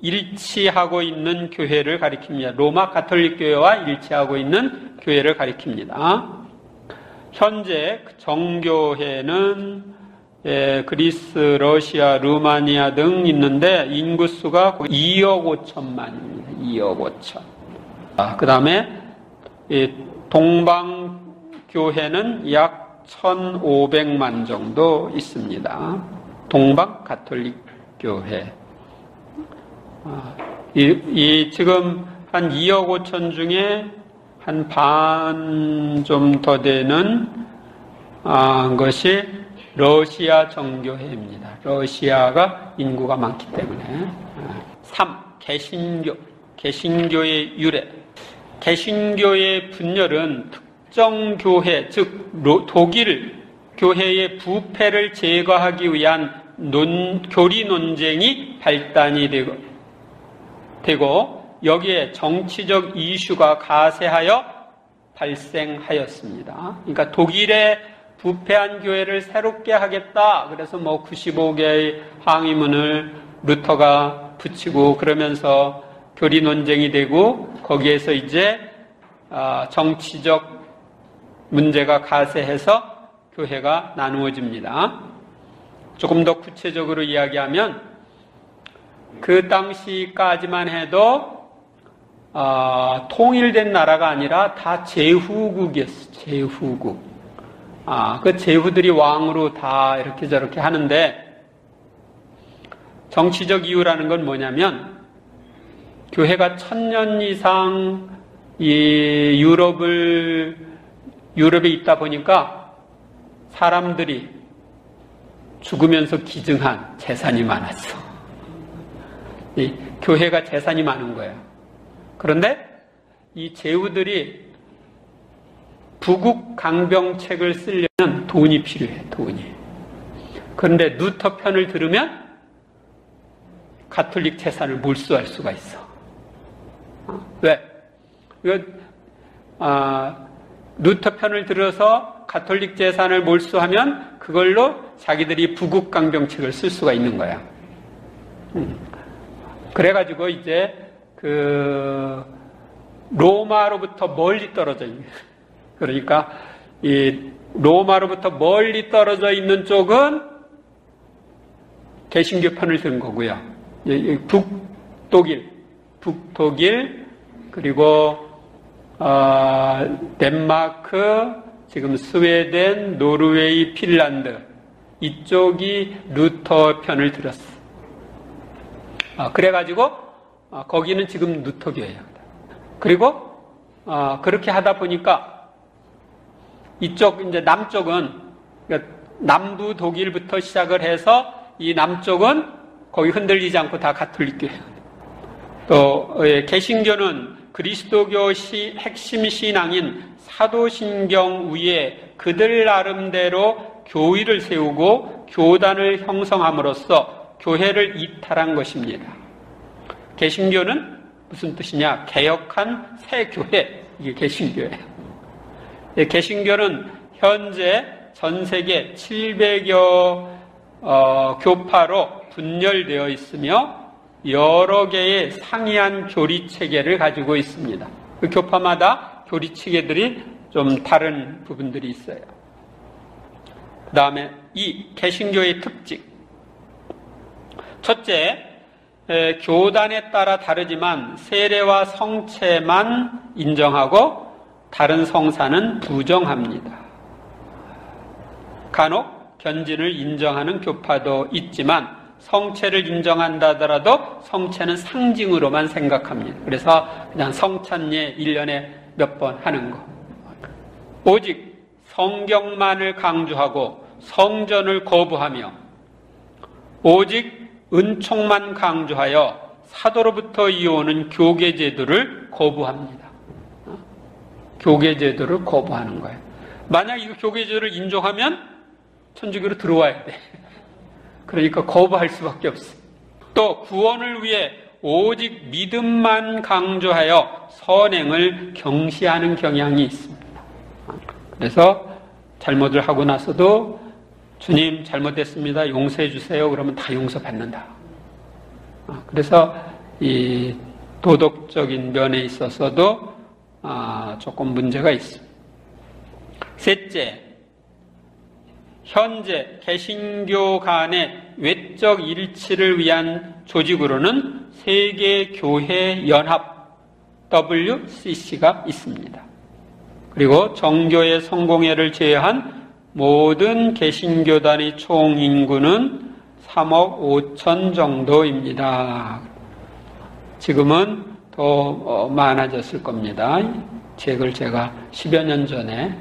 일치하고 있는 교회를 가리킵니다. 로마 가톨릭교회와 일치하고 있는 교회를 가리킵니다. 현재 정교회는 그리스, 러시아, 루마니아 등 있는데 인구수가 2억 5천만입니다. 2억 5천. 그 다음에 동방교회는 약 1,500만 정도 있습니다. 동방가톨릭교회. 지금 한 2억 5천 중에 한 반 좀 더 되는 것이 러시아 정교회입니다. 러시아가 인구가 많기 때문에. 3. 개신교. 개신교의 유래. 개신교의 분열은 특정 교회, 즉 독일 교회의 부패를 제거하기 위한 교리 논쟁이 발단이 되고 여기에 정치적 이슈가 가세하여 발생하였습니다. 그러니까 독일의 부패한 교회를 새롭게 하겠다. 그래서 95개의 항의문을 루터가 붙이고 그러면서 교리 논쟁이 되고 거기에서 이제 정치적 문제가 가세해서 교회가 나누어집니다. 조금 더 구체적으로 이야기하면 그 당시까지만 해도 통일된 나라가 아니라 다 제후국이었어요. 제후국. 그 제후들이 왕으로 다 이렇게 저렇게 하는데 정치적 이유라는 건 뭐냐면 교회가 1000년 이상 이 유럽에 있다 보니까 사람들이 죽으면서 기증한 재산이 많았어. 이 교회가 재산이 많은 거예요. 그런데 이 제후들이 부국 강병책을 쓰려면 돈이 필요해, 돈이. 그런데 루터 편을 들으면 가톨릭 재산을 몰수할 수가 있어. 왜? 루터 편을 들어서 가톨릭 재산을 몰수하면 그걸로 자기들이 부국 강병책을 쓸 수가 있는 거야. 그래가지고 이제 로마로부터 멀리 떨어져 있는. 그러니까 이 로마로부터 멀리 떨어져 있는 쪽은 개신교 편을 든 거고요. 북독일 그리고 덴마크, 지금 스웨덴, 노르웨이, 핀란드 이쪽이 루터 편을 들었어. 그래가지고 거기는 지금 루터 교회예요. 그리고 그렇게 하다 보니까 이쪽 이제 남쪽은 그러니까 남부 독일부터 시작을 해서 이 남쪽은 거기 흔들리지 않고 다 가톨릭 교회예요. 또 개신교는 그리스도교 핵심 신앙인 사도신경 위에 그들 나름대로 교의를 세우고 교단을 형성함으로써 교회를 이탈한 것입니다. 개신교는 무슨 뜻이냐? 개혁한 새 교회. 이게 개신교예요. 개신교는 현재 전 세계 700여 교파로 분열되어 있으며 여러 개의 상이한 교리 체계를 가지고 있습니다. 그 교파마다 교리 체계들이 좀 다른 부분들이 있어요. 그 다음에 이 개신교의 특징. 첫째, 교단에 따라 다르지만 세례와 성체만 인정하고 다른 성사는 부정합니다. 간혹 견진을 인정하는 교파도 있지만 성체를 인정한다 하더라도 성체는 상징으로만 생각합니다. 그래서 그냥 성찬예 1년에 몇 번 하는 거 오직 성경만을 강조하고 성전을 거부하며 오직 은총만 강조하여 사도로부터 이어오는 교계제도를 거부합니다. 교계제도를 거부하는 거예요. 만약 이거 교계제도를 인정하면 천주교로 들어와야 돼. 그러니까 거부할 수밖에 없어요. 또 구원을 위해 오직 믿음만 강조하여 선행을 경시하는 경향이 있습니다. 그래서 잘못을 하고 나서도 주님 잘못했습니다. 용서해 주세요. 그러면 다 용서받는다. 그래서 이 도덕적인 면에 있어서도 조금 문제가 있습니다. 셋째, 현재 개신교 간의 외적 일치를 위한 조직으로는 세계교회연합 WCC가 있습니다. 그리고 정교회 성공회를 제외한 모든 개신교단의 총 인구는 3억 5천 정도입니다. 지금은 더 많아졌을 겁니다. 책을 제가 10여 년 전에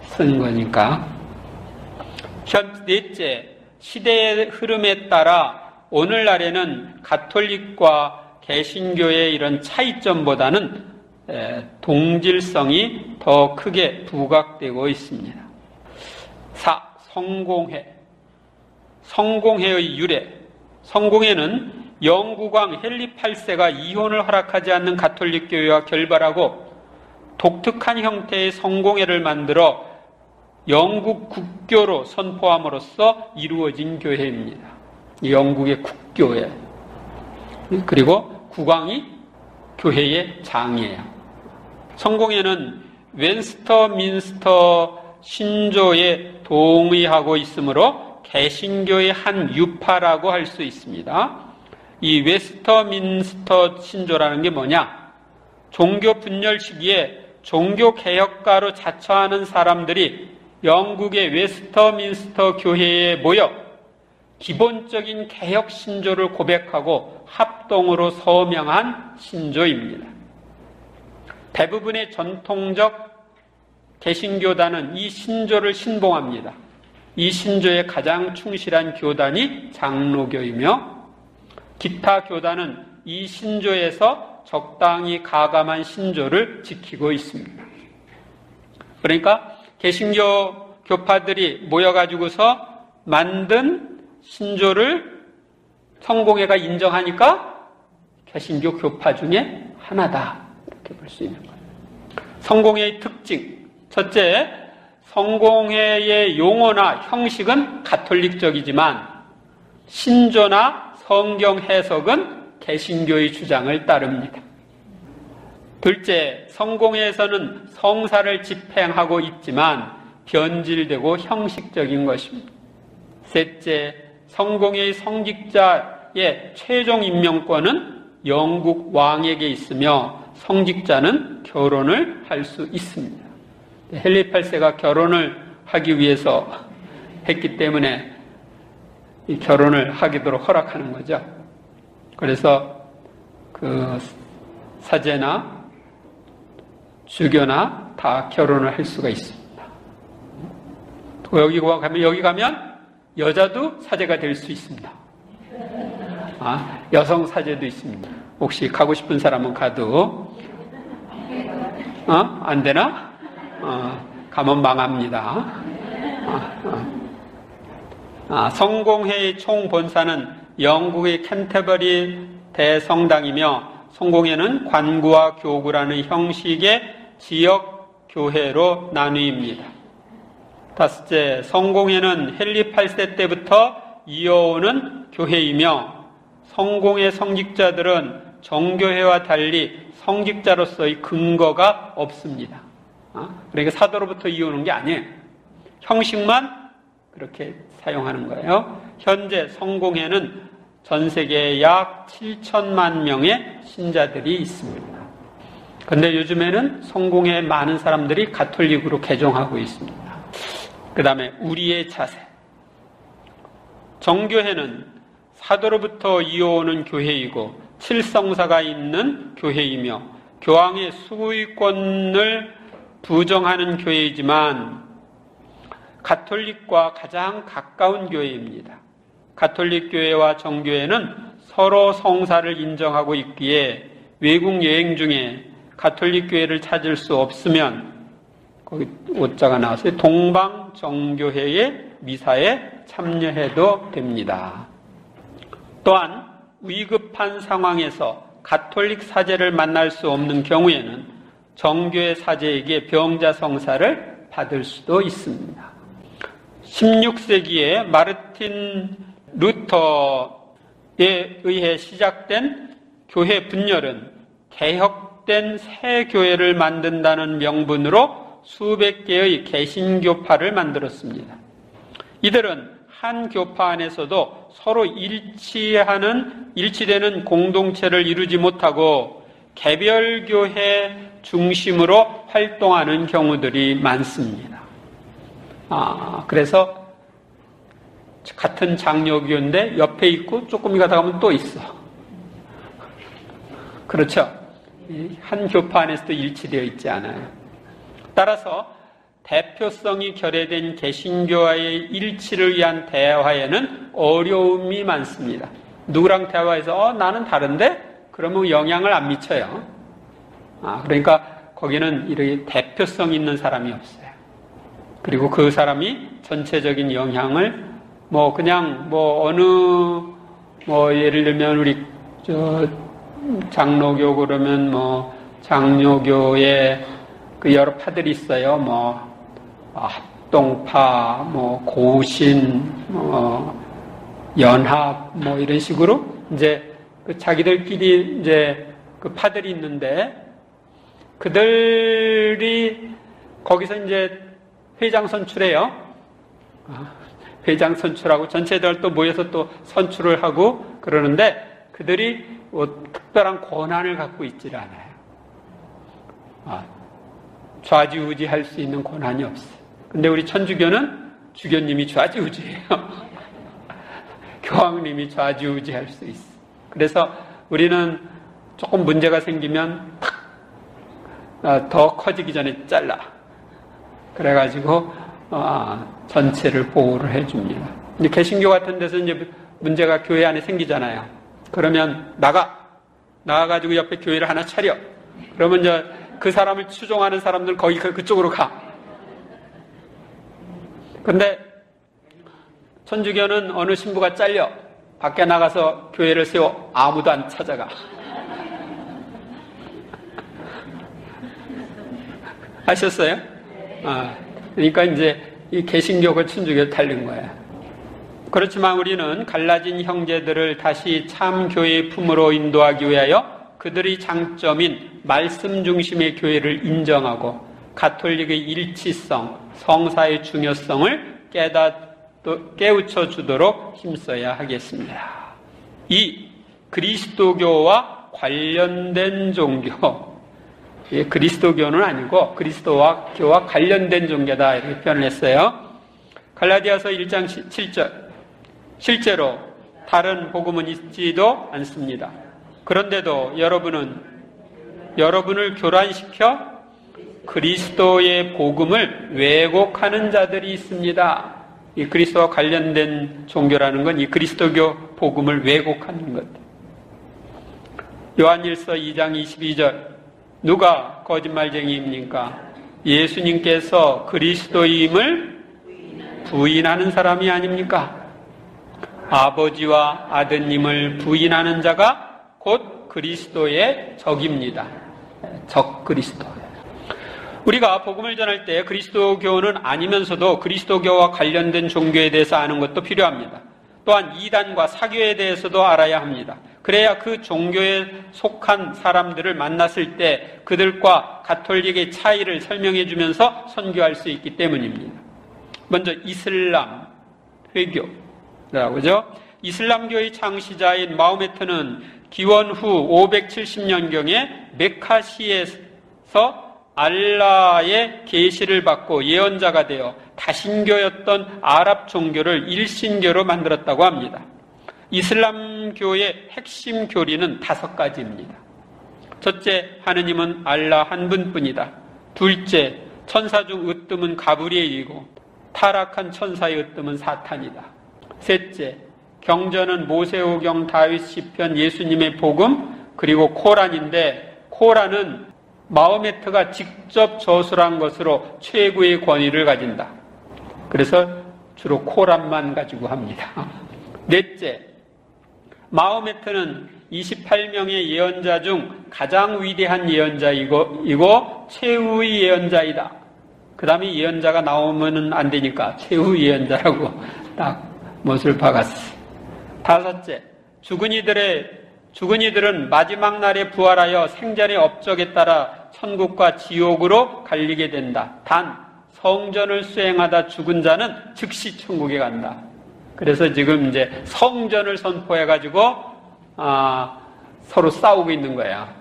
쓴 거니까. 넷째, 시대의 흐름에 따라 오늘날에는 가톨릭과 개신교의 이런 차이점보다는 동질성이 더 크게 부각되고 있습니다. 4. 성공회. 성공회의 유래. 성공회는 영국왕 헨리 8세가 이혼을 허락하지 않는 가톨릭 교회와 결발하고 독특한 형태의 성공회를 만들어 영국 국교로 선포함으로써 이루어진 교회입니다. 영국의 국교회. 그리고 국왕이 교회의 장이에요. 성공회는 웨스터민스터 신조에 동의하고 있으므로 개신교의 한 유파라고 할 수 있습니다. 이 웨스터민스터 신조라는 게 뭐냐? 종교 분열 시기에 종교 개혁가로 자처하는 사람들이 영국의 웨스터민스터 교회에 모여 기본적인 개혁 신조를 고백하고 합동으로 서명한 신조입니다. 대부분의 전통적 개신교단은 이 신조를 신봉합니다. 이 신조에 가장 충실한 교단이 장로교이며 기타 교단은 이 신조에서 적당히 가감한 신조를 지키고 있습니다. 그러니까 개신교 교파들이 모여가지고서 만든 신조를 성공회가 인정하니까 개신교 교파 중에 하나다. 이렇게 볼 수 있는 거예요. 성공회의 특징. 첫째, 성공회의 용어나 형식은 가톨릭적이지만 신조나 성경 해석은 개신교의 주장을 따릅니다. 둘째, 성공회에서는 성사를 집행하고 있지만 변질되고 형식적인 것입니다. 셋째, 성공회의 성직자의 최종 임명권은 영국 왕에게 있으며 성직자는 결혼을 할 수 있습니다. 헨리 8세가 결혼을 하기 위해서 했기 때문에 이 결혼을 하도록 허락하는 거죠. 그래서 그 사제나 주교나 다 결혼을 할 수가 있습니다. 또 여기 가면 여자도 사제가 될 수 있습니다. 여성 사제도 있습니다. 혹시 가고 싶은 사람은 가도 안 되나? 가면 망합니다. 성공회의 총본사는 영국의 캔터버리 대성당이며 성공회는 관구와 교구라는 형식의 지역교회로 나누입니다. 다섯째, 성공회는 헨리 8세 때부터 이어오는 교회이며 성공회 성직자들은 정교회와 달리 성직자로서의 근거가 없습니다. 그러니까 사도로부터 이어오는 게 아니에요. 형식만 그렇게 사용하는 거예요. 현재 성공회는 전 세계에 약 7천만 명의 신자들이 있습니다. 그런데 요즘에는 성공회에 많은 사람들이 가톨릭으로 개종하고 있습니다. 그 다음에 우리의 자세. 정교회는 사도로부터 이어오는 교회이고 칠성사가 있는 교회이며 교황의 수의권을 부정하는 교회이지만 가톨릭과 가장 가까운 교회입니다. 가톨릭 교회와 정교회는 서로 성사를 인정하고 있기에 외국 여행 중에 가톨릭 교회를 찾을 수 없으면 거기 오자가 나왔어요. 동방 정교회의 미사에 참여해도 됩니다. 또한 위급한 상황에서 가톨릭 사제를 만날 수 없는 경우에는 정교회 사제에게 병자 성사를 받을 수도 있습니다. 16세기에 마르틴 루터에 의해 시작된 교회 분열은 개혁된 새 교회를 만든다는 명분으로 수백 개의 개신교파를 만들었습니다. 이들은 한 교파 안에서도 서로 일치되는 공동체를 이루지 못하고 개별교회 중심으로 활동하는 경우들이 많습니다. 그래서 같은 장로교인데 옆에 있고 조금 가다 가면 또 있어. 그렇죠? 한 교파 안에서도 일치되어 있지 않아요. 따라서 대표성이 결여된 개신교와의 일치를 위한 대화에는 어려움이 많습니다. 누구랑 대화해서 나는 다른데? 그러면 영향을 안 미쳐요. 그러니까 거기는 이렇게 대표성 있는 사람이 없어요. 그리고 그 사람이 전체적인 영향을 예를 들면 우리 장로교 그러면 장로교에 그 여러 파들이 있어요. 합동파, 고신, 연합, 이런 식으로 이제 자기들끼리 이제 그 파들이 있는데 그들이 거기서 이제 회장 선출해요. 회장 선출하고 전체들 또 모여서 또 선출을 하고 그러는데 그들이 특별한 권한을 갖고 있질 않아요. 좌지우지할 수 있는 권한이 없어요. 근데 우리 천주교는 주교님이 좌지우지해요. 교황님이 좌지우지할 수 있어. 그래서 우리는 조금 문제가 생기면 더 커지기 전에 잘라. 그래가지고 전체를 보호를 해줍니다. 근데 개신교 같은 데서 이제 문제가 교회 안에 생기잖아요. 그러면 나가가지고 옆에 교회를 하나 차려. 그러면 이제 그 사람을 추종하는 사람들 그쪽으로 가. 근데 천주교는 어느 신부가 잘려 밖에 나가서 교회를 세워 아무도 안 찾아가. 아셨어요? 그러니까 이제 이 개신교가 천주교에 달린 거예요. 그렇지만 우리는 갈라진 형제들을 다시 참 교회의 품으로 인도하기 위하여 그들의 장점인 말씀 중심의 교회를 인정하고 가톨릭의 일치성, 성사의 중요성을 깨우쳐 주도록 힘써야 하겠습니다. 2. 그리스도교와 관련된 종교. 그리스도교는 아니고 그리스도와 교와 관련된 종교다 이렇게 표현을 했어요. 갈라디아서 1장 7절. 실제로 다른 복음은 있지도 않습니다. 그런데도 여러분을 교란시켜 그리스도의 복음을 왜곡하는 자들이 있습니다. 이 그리스도와 관련된 종교라는 건 이 그리스도교 복음을 왜곡하는 것. 요한일서 2장 22절. 누가 거짓말쟁이입니까? 예수님께서 그리스도임을 부인하는 사람이 아닙니까? 아버지와 아드님을 부인하는 자가 곧 그리스도의 적입니다. 적 그리스도. 우리가 복음을 전할 때 그리스도교는 아니면서도 그리스도교와 관련된 종교에 대해서 아는 것도 필요합니다. 또한 이단과 사교에 대해서도 알아야 합니다. 그래야 그 종교에 속한 사람들을 만났을 때 그들과 가톨릭의 차이를 설명해 주면서 선교할 수 있기 때문입니다. 먼저 이슬람 회교라고 하죠. 이슬람교의 창시자인 마호메트는 기원 후 570년경에 메카시에서 알라의 계시를 받고 예언자가 되어 다신교였던 아랍 종교를 일신교로 만들었다고 합니다. 이슬람교의 핵심 교리는 5가지입니다. 첫째, 하느님은 알라 한 분뿐이다. 둘째, 천사 중 으뜸은 가브리엘이고 타락한 천사의 으뜸은 사탄이다. 셋째, 경전은 모세오경, 다윗 시편, 예수님의 복음, 그리고 코란인데 코란은 마호메트가 직접 저술한 것으로 최고의 권위를 가진다. 그래서 주로 코란만 가지고 합니다. 넷째, 마호메트는 28명의 예언자 중 가장 위대한 예언자이고 최후의 예언자이다. 그 다음에 예언자가 나오면 안 되니까 최후 예언자라고 딱 못을 박았어. 다섯째, 죽은 이들은 마지막 날에 부활하여 생전의 업적에 따라 천국과 지옥으로 갈리게 된다. 단 성전을 수행하다 죽은 자는 즉시 천국에 간다. 그래서 지금 이제 성전을 선포해가지고 서로 싸우고 있는 거야.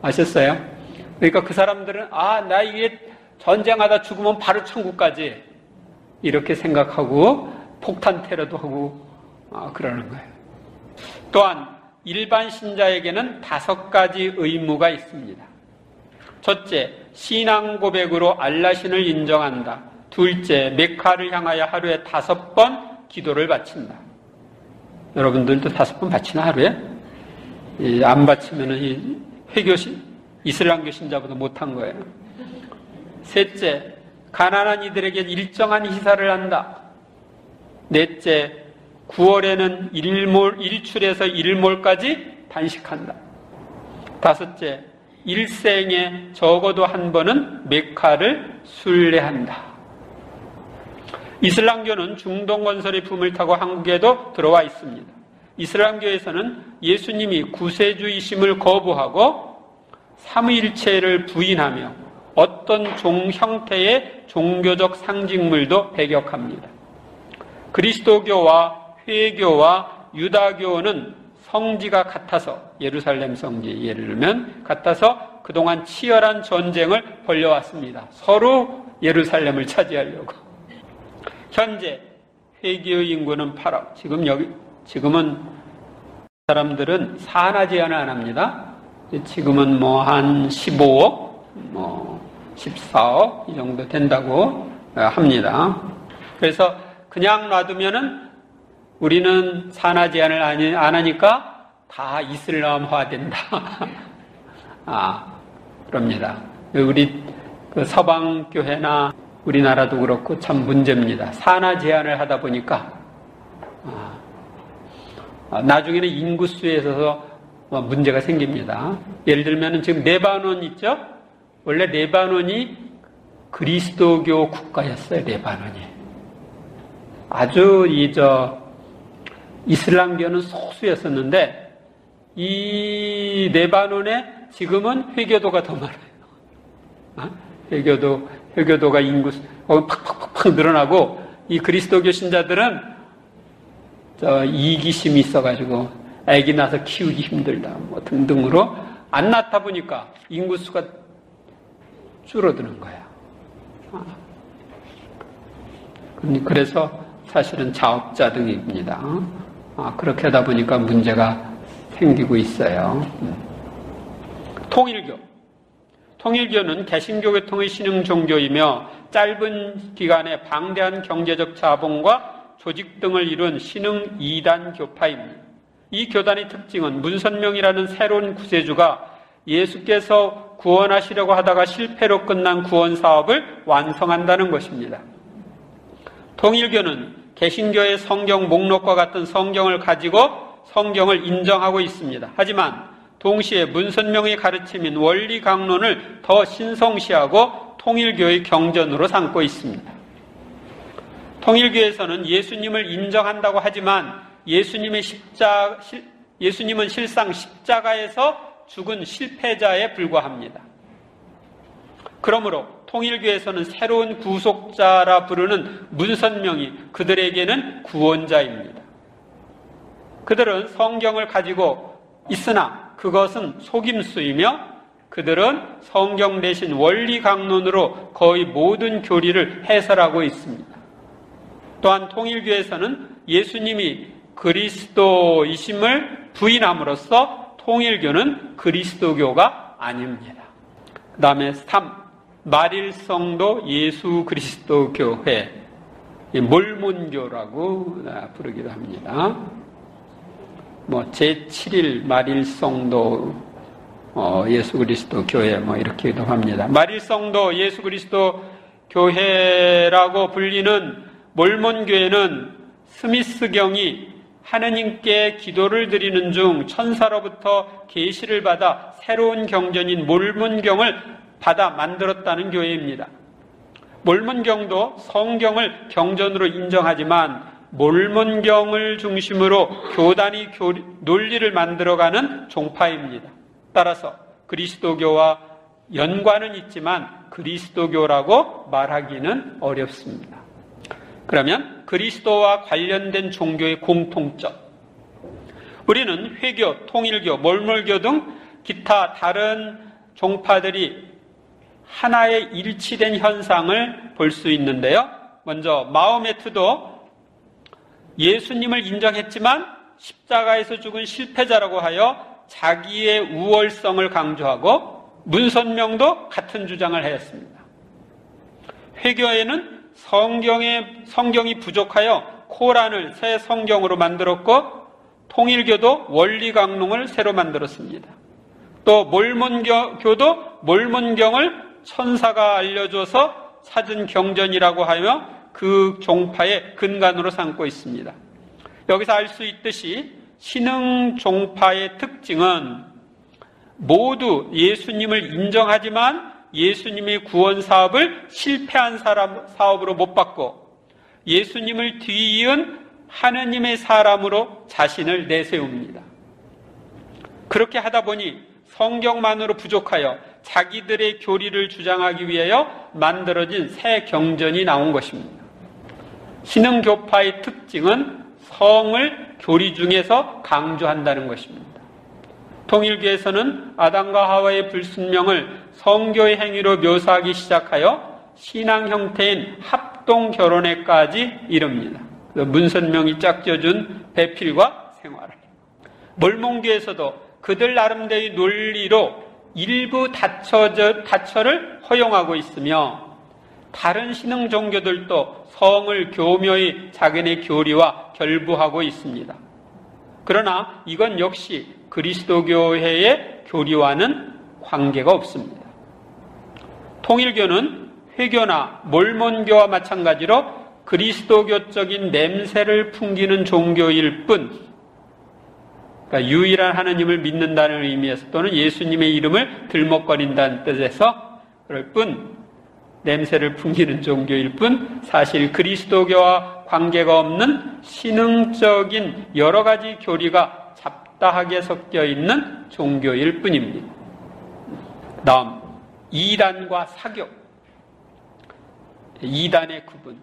아셨어요? 그러니까 그 사람들은 나 이게 전쟁하다 죽으면 바로 천국까지 이렇게 생각하고 폭탄 테러도 하고 그러는 거예요. 또한 일반 신자에게는 5가지 의무가 있습니다. 첫째, 신앙 고백으로 알라신을 인정한다. 둘째, 메카를 향하여 하루에 5번 기도를 바친다. 여러분들도 5번 바치나 하루에? 안 바치면은 이슬람교 신자보다 못한 거예요. 셋째, 가난한 이들에게 일정한 희사를 한다. 넷째, 9월에는 일출에서 일몰까지 단식한다. 다섯째, 일생에 적어도 한 번은 메카를 순례한다. 이슬람교는 중동 건설의 붐을 타고 한국에도 들어와 있습니다. 이슬람교에서는 예수님이 구세주이심을 거부하고 삼위일체를 부인하며 어떤 형태의 종교적 상징물도 배격합니다. 그리스도교와 회교와 유다교는 성지가 같아서, 예루살렘 성지 예를 들면 같아서 그동안 치열한 전쟁을 벌여왔습니다. 서로 예루살렘을 차지하려고. 현재 회교의 인구는 8억. 지금은 사람들은 산하 제한을 안 합니다. 지금은 한 15억, 14억 이 정도 된다고 합니다. 그래서 그냥 놔두면은 우리는 산하 제한을 안 하니까 다 이슬람화 된다. 그럽니다. 우리 서방교회나 우리나라도 그렇고 참 문제입니다. 산하 제한을 하다 보니까 나중에는 인구수에 있어서 문제가 생깁니다. 예를 들면 지금 레바논 있죠? 원래 레바논이 그리스도교 국가였어요. 레바논이 아주 이슬람교는 소수였었는데 이 레바논에 지금은 회교도가 더 많아요. 회교도가 인구 팍팍팍 늘어나고 이 그리스도교 신자들은 이기심이 있어가지고 아기 낳아서 키우기 힘들다 등등으로 안 낳다 보니까 인구수가 줄어드는 거야. 그래서 사실은 자업자 등입니다. 그렇게 하다 보니까 문제가 생기고 있어요. 통일교는 개신교 계통의 신흥 종교이며 짧은 기간에 방대한 경제적 자본과 조직 등을 이룬 신흥 2단 교파입니다. 이 교단의 특징은 문선명이라는 새로운 구세주가 예수께서 구원하시려고 하다가 실패로 끝난 구원 사업을 완성한다는 것입니다. 통일교는 개신교의 성경 목록과 같은 성경을 가지고 성경을 인정하고 있습니다. 하지만 동시에 문선명의 가르침인 원리 강론을 더 신성시하고 통일교의 경전으로 삼고 있습니다. 통일교에서는 예수님을 인정한다고 하지만 예수님은 실상 십자가에서 죽은 실패자에 불과합니다. 그러므로 통일교에서는 새로운 구속자라 부르는 문선명이 그들에게는 구원자입니다. 그들은 성경을 가지고 있으나 그것은 속임수이며 그들은 성경 대신 원리 강론으로 거의 모든 교리를 해설하고 있습니다. 또한 통일교에서는 예수님이 그리스도이심을 부인함으로써 통일교는 그리스도교가 아닙니다. 그 다음에 3. 말일성도 예수 그리스도 교회, 몰몬교라고 부르기도 합니다. 제7일 말일성도 예수 그리스도 교회 이렇게도 합니다. 말일성도 예수 그리스도 교회라고 불리는 몰몬교회는 스미스경이 하느님께 기도를 드리는 중 천사로부터 계시를 받아 새로운 경전인 몰몬경을 받아 만들었다는 교회입니다. 몰몬경도 성경을 경전으로 인정하지만 몰몬경을 중심으로 교단이 논리를 만들어가는 종파입니다. 따라서 그리스도교와 연관은 있지만 그리스도교라고 말하기는 어렵습니다. 그러면 그리스도와 관련된 종교의 공통점, 우리는 회교, 통일교, 몰몰교 등 기타 다른 종파들이 하나의 일치된 현상을 볼 수 있는데요. 먼저 마호메트도 예수님을 인정했지만 십자가에서 죽은 실패자라고 하여 자기의 우월성을 강조하고, 문선명도 같은 주장을 하였습니다. 회교에는 성경이 부족하여 코란을 새 성경으로 만들었고, 통일교도 원리 강론을 새로 만들었습니다. 또 몰몬교도 몰몬경을 천사가 알려줘서 찾은 경전이라고 하며 그 종파의 근간으로 삼고 있습니다. 여기서 알 수 있듯이 신흥 종파의 특징은 모두 예수님을 인정하지만 예수님의 구원 사업을 실패한 사업으로 못 받고 예수님을 뒤이은 하느님의 사람으로 자신을 내세웁니다. 그렇게 하다 보니 성경만으로 부족하여 자기들의 교리를 주장하기 위하여 만들어진 새 경전이 나온 것입니다. 신흥교파의 특징은 성을 교리 중에서 강조한다는 것입니다. 통일교에서는 아담과 하와의 불순명을 성교의 행위로 묘사하기 시작하여 신앙 형태인 합동 결혼에까지 이릅니다. 문선명이 짝져준 배필과 생활을. 몰몬교에서도 그들 나름대로의 논리로 일부 다처를 허용하고 있으며 다른 신흥 종교들도 성을 교묘히 자기네 교리와 결부하고 있습니다. 그러나 이건 역시 그리스도교회의 교리와는 관계가 없습니다. 통일교는 회교나 몰몬교와 마찬가지로 그리스도교적인 냄새를 풍기는 종교일 뿐, 그러니까 유일한 하나님을 믿는다는 의미에서 또는 예수님의 이름을 들먹거린다는 뜻에서 그럴 뿐, 냄새를 풍기는 종교일 뿐 사실 그리스도교와 관계가 없는 신흥적인 여러 가지 교리가 잡다하게 섞여 있는 종교일 뿐입니다. 다음, 이단과 사교. 이단의 구분.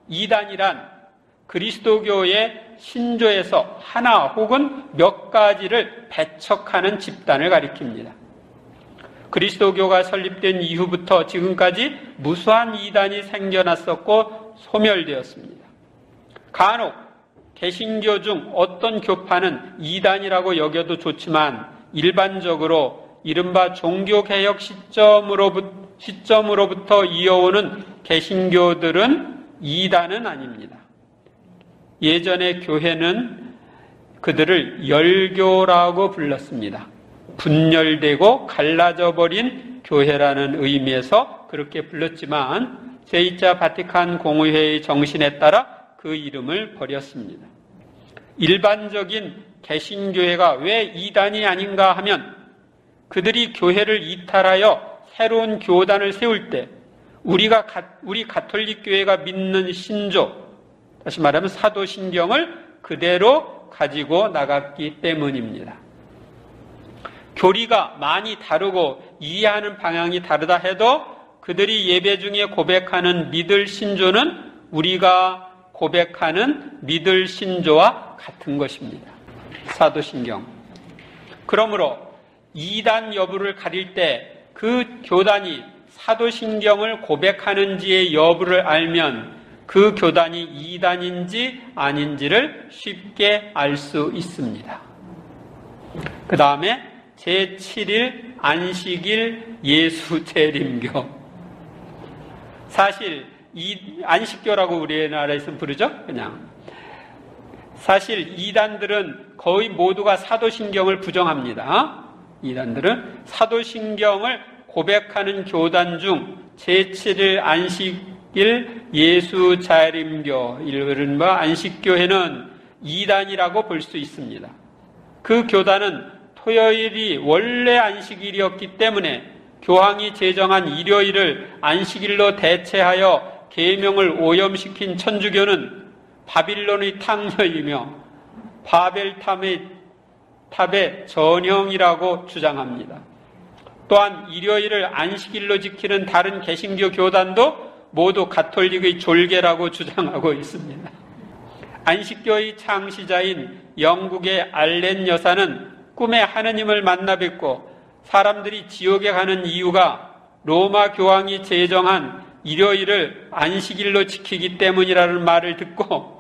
이단이란 그리스도교의 신조에서 하나 혹은 몇 가지를 배척하는 집단을 가리킵니다. 그리스도교가 설립된 이후부터 지금까지 무수한 이단이 생겨났었고 소멸되었습니다. 간혹 개신교 중 어떤 교파는 이단이라고 여겨도 좋지만 일반적으로 이른바 종교개혁 시점으로부터 이어오는 개신교들은 이단은 아닙니다. 예전의 교회는 그들을 열교라고 불렀습니다. 분열되고 갈라져 버린 교회라는 의미에서 그렇게 불렀지만 제2차 바티칸 공의회의 정신에 따라 그 이름을 버렸습니다. 일반적인 개신교회가 왜 이단이 아닌가 하면 그들이 교회를 이탈하여 새로운 교단을 세울 때 우리 가톨릭 교회가 믿는 신조, 다시 말하면 사도신경을 그대로 가지고 나갔기 때문입니다. 교리가 많이 다르고 이해하는 방향이 다르다 해도 그들이 예배 중에 고백하는 믿을 신조는 우리가 고백하는 믿을 신조와 같은 것입니다. 사도신경. 그러므로 이단 여부를 가릴 때 그 교단이 사도신경을 고백하는지의 여부를 알면 그 교단이 이단인지 아닌지를 쉽게 알 수 있습니다. 그 다음에 제7일 안식일 예수 재림교. 사실 안식교라고 우리나라에서는 부르죠. 그냥 사실 이단들은 거의 모두가 사도신경을 부정합니다. 이단들은 사도신경을 고백하는 교단 중 제7일 안식일 예수 자림교, 이른바 안식교회는 이단이라고 볼 수 있습니다. 그 교단은 토요일이 원래 안식일이었기 때문에 교황이 제정한 일요일을 안식일로 대체하여 계명을 오염시킨 천주교는 바빌론의 탕녀이며 바벨탑의 전형이라고 주장합니다. 또한 일요일을 안식일로 지키는 다른 개신교 교단도 모두 가톨릭의 졸개라고 주장하고 있습니다. 안식교의 창시자인 영국의 알렌 여사는 꿈에 하느님을 만나 뵙고 사람들이 지옥에 가는 이유가 로마 교황이 제정한 일요일을 안식일로 지키기 때문이라는 말을 듣고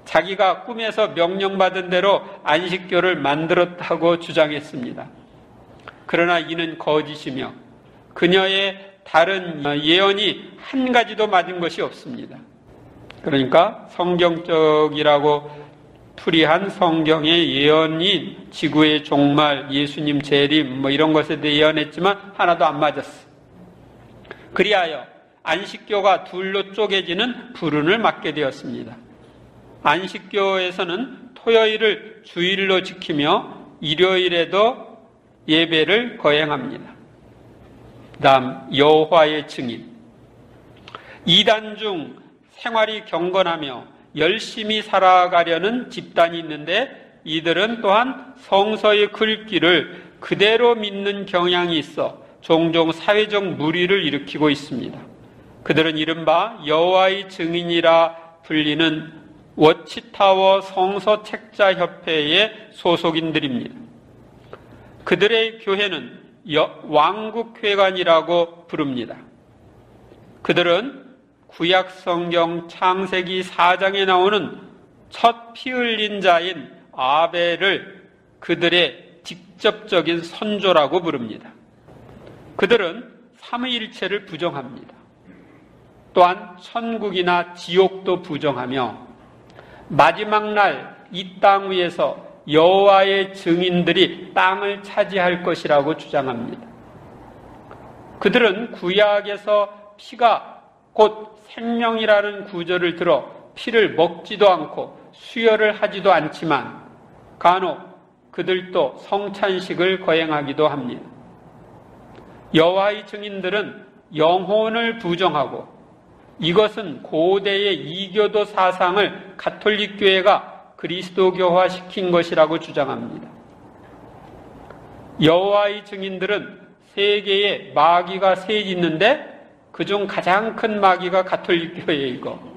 자기가 꿈에서 명령받은 대로 안식교를 만들었다고 주장했습니다. 그러나 이는 거짓이며 그녀의 다른 예언이 한 가지도 맞은 것이 없습니다. 그러니까 성경적이라고 풀이한 성경의 예언인 지구의 종말, 예수님 재림 이런 것에 대해 예언했지만 하나도 안 맞았어. 그리하여 안식교가 둘로 쪼개지는 불운을 맞게 되었습니다. 안식교에서는 토요일을 주일로 지키며 일요일에도 예배를 거행합니다. 다음 여호와의 증인. 이단 중 생활이 경건하며 열심히 살아가려는 집단이 있는데 이들은 또한 성서의 글귀를 그대로 믿는 경향이 있어 종종 사회적 물의를 일으키고 있습니다. 그들은 이른바 여호와의 증인이라 불리는 워치타워 성서책자협회의 소속인들입니다. 그들의 교회는 왕국회관이라고 부릅니다. 그들은 구약성경 창세기 4장에 나오는 첫 피 흘린 자인 아벨을 그들의 직접적인 선조라고 부릅니다. 그들은 삼위일체를 부정합니다. 또한 천국이나 지옥도 부정하며 마지막 날 이 땅 위에서 여호와의 증인들이 땅을 차지할 것이라고 주장합니다. 그들은 구약에서 피가 곧 생명이라는 구절을 들어 피를 먹지도 않고 수혈을 하지도 않지만 간혹 그들도 성찬식을 거행하기도 합니다. 여호와의 증인들은 영혼을 부정하고 이것은 고대의 이교도 사상을 가톨릭 교회가 그리스도교화 시킨 것이라고 주장합니다. 여호와의 증인들은 세계에 마귀가 셋 있는데 그중 가장 큰 마귀가 가톨릭 교회이고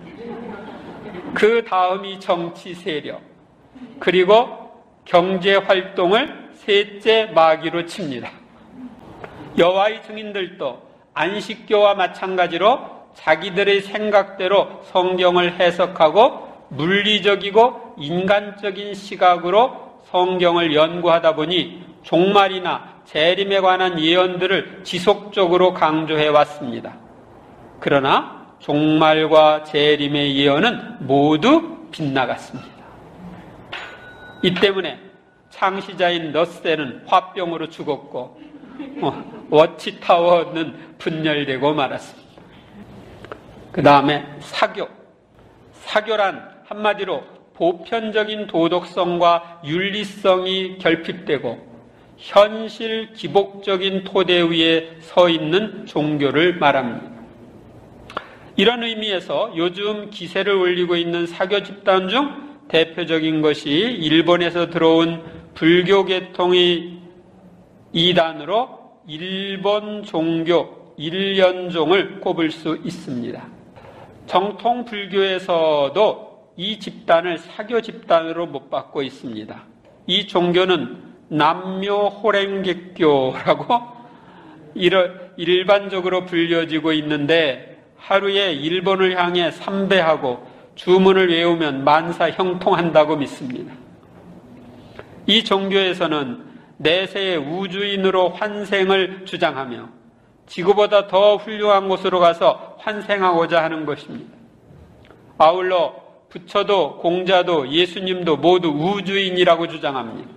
그 다음이 정치 세력 그리고 경제 활동을 셋째 마귀로 칩니다. 여호와의 증인들도 안식교와 마찬가지로 자기들의 생각대로 성경을 해석하고 물리적이고 인간적인 시각으로 성경을 연구하다 보니 종말이나 재림에 관한 예언들을 지속적으로 강조해 왔습니다. 그러나 종말과 재림의 예언은 모두 빗나갔습니다. 이 때문에 창시자인 넛셀은 화병으로 죽었고 워치타워는 분열되고 말았습니다. 그 다음에 사교. 사교란 한마디로 보편적인 도덕성과 윤리성이 결핍되고 현실 기복적인 토대 위에 서 있는 종교를 말합니다. 이런 의미에서 요즘 기세를 올리고 있는 사교 집단 중 대표적인 것이 일본에서 들어온 불교 계통의 이단으로 일본 종교 일련종을 꼽을 수 있습니다. 정통 불교에서도 이 집단을 사교 집단으로 못 받고 있습니다. 이 종교는 남묘호랭객교라고 일반적으로 불려지고 있는데 하루에 일본을 향해 삼배하고 주문을 외우면 만사 형통한다고 믿습니다. 이 종교에서는 내세의 우주인으로 환생을 주장하며 지구보다 더 훌륭한 곳으로 가서 환생하고자 하는 것입니다. 아울러 부처도 공자도 예수님도 모두 우주인이라고 주장합니다.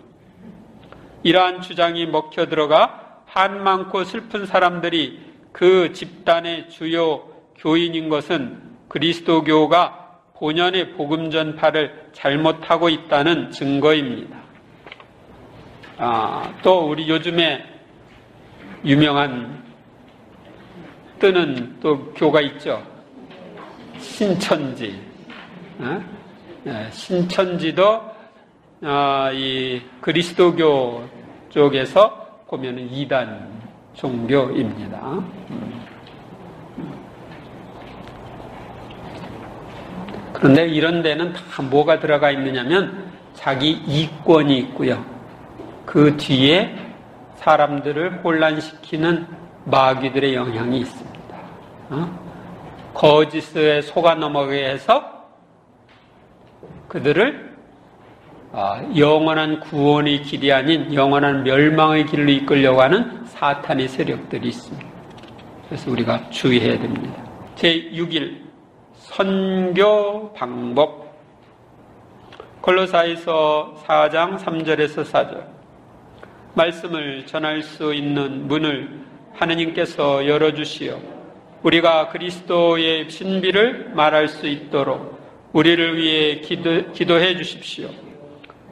이러한 주장이 먹혀 들어가 한 많고 슬픈 사람들이 그 집단의 주요 교인인 것은 그리스도교가 본연의 복음 전파를 잘못하고 있다는 증거입니다. 또 우리 요즘에 유명한 뜨는 또 교가 있죠. 신천지. 신천지도 이 그리스도교 쪽에서 보면은 이단 종교입니다. 그런데 이런 데는 다 뭐가 들어가 있느냐면 자기 이권이 있고요. 그 뒤에 사람들을 혼란시키는 마귀들의 영향이 있습니다. 거짓에 속아 넘어가게 해서 그들을 영원한 구원의 길이 아닌 영원한 멸망의 길로 이끌려고 하는 사탄의 세력들이 있습니다. 그래서 우리가 주의해야 됩니다. 제6일 선교 방법. 골로새서 4장 3절에서 4절. 말씀을 전할 수 있는 문을 하느님께서 열어주시어 우리가 그리스도의 신비를 말할 수 있도록 우리를 위해 기도해 주십시오.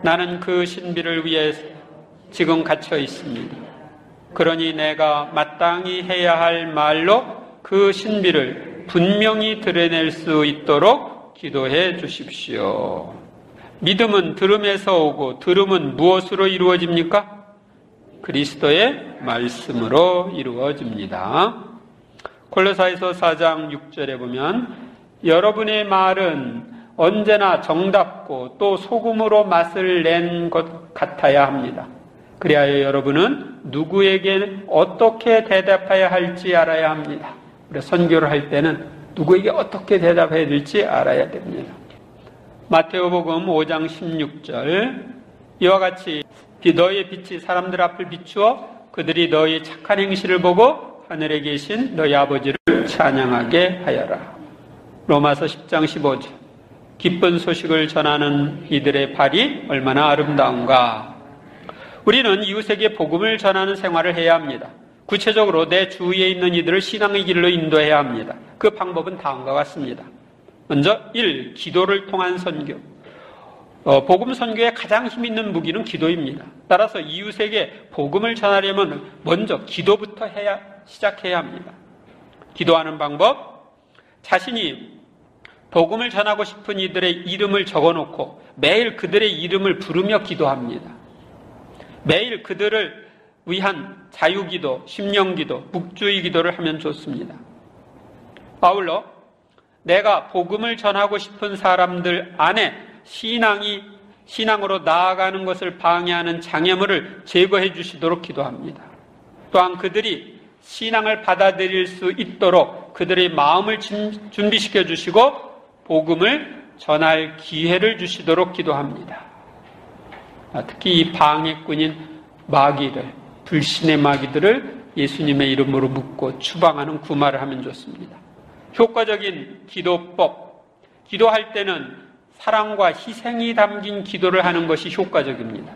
나는 그 신비를 위해 지금 갇혀 있습니다. 그러니 내가 마땅히 해야 할 말로 그 신비를 분명히 드러낼 수 있도록 기도해 주십시오. 믿음은 들음에서 오고 들음은 무엇으로 이루어집니까? 그리스도의 말씀으로 이루어집니다. 골로새서 4장 6절에 보면 여러분의 말은 언제나 정답고 또 소금으로 맛을 낸 것 같아야 합니다. 그리하여 여러분은 누구에게 어떻게 대답해야 할지 알아야 합니다. 우리가 선교를 할 때는 누구에게 어떻게 대답해야 될지 알아야 됩니다. 마태오복음 5장 16절 이와 같이 너희의 빛이 사람들 앞을 비추어 그들이 너희의 착한 행실을 보고 하늘에 계신 너희 아버지를 찬양하게 하여라. 로마서 10장 15절 기쁜 소식을 전하는 이들의 발이 얼마나 아름다운가. 우리는 이웃에게 복음을 전하는 생활을 해야 합니다. 구체적으로 내 주위에 있는 이들을 신앙의 길로 인도해야 합니다. 그 방법은 다음과 같습니다. 먼저 1. 기도를 통한 선교. 복음 선교의 가장 힘있는 무기는 기도입니다. 따라서 이웃에게 복음을 전하려면 먼저 기도부터 시작해야 합니다. 기도하는 방법, 자신이 복음을 전하고 싶은 이들의 이름을 적어놓고 매일 그들의 이름을 부르며 기도합니다. 매일 그들을 위한 자유기도, 심령기도, 묵주의 기도를 하면 좋습니다. 아울러 내가 복음을 전하고 싶은 사람들 안에 신앙으로 나아가는 것을 방해하는 장애물을 제거해 주시도록 기도합니다. 또한 그들이 신앙을 받아들일 수 있도록 그들의 마음을 준비시켜 주시고 복음을 전할 기회를 주시도록 기도합니다. 특히 이 방해꾼인 마귀들, 불신의 마귀들을 예수님의 이름으로 묶고 추방하는 구마를 하면 좋습니다. 효과적인 기도법, 기도할 때는 사랑과 희생이 담긴 기도를 하는 것이 효과적입니다.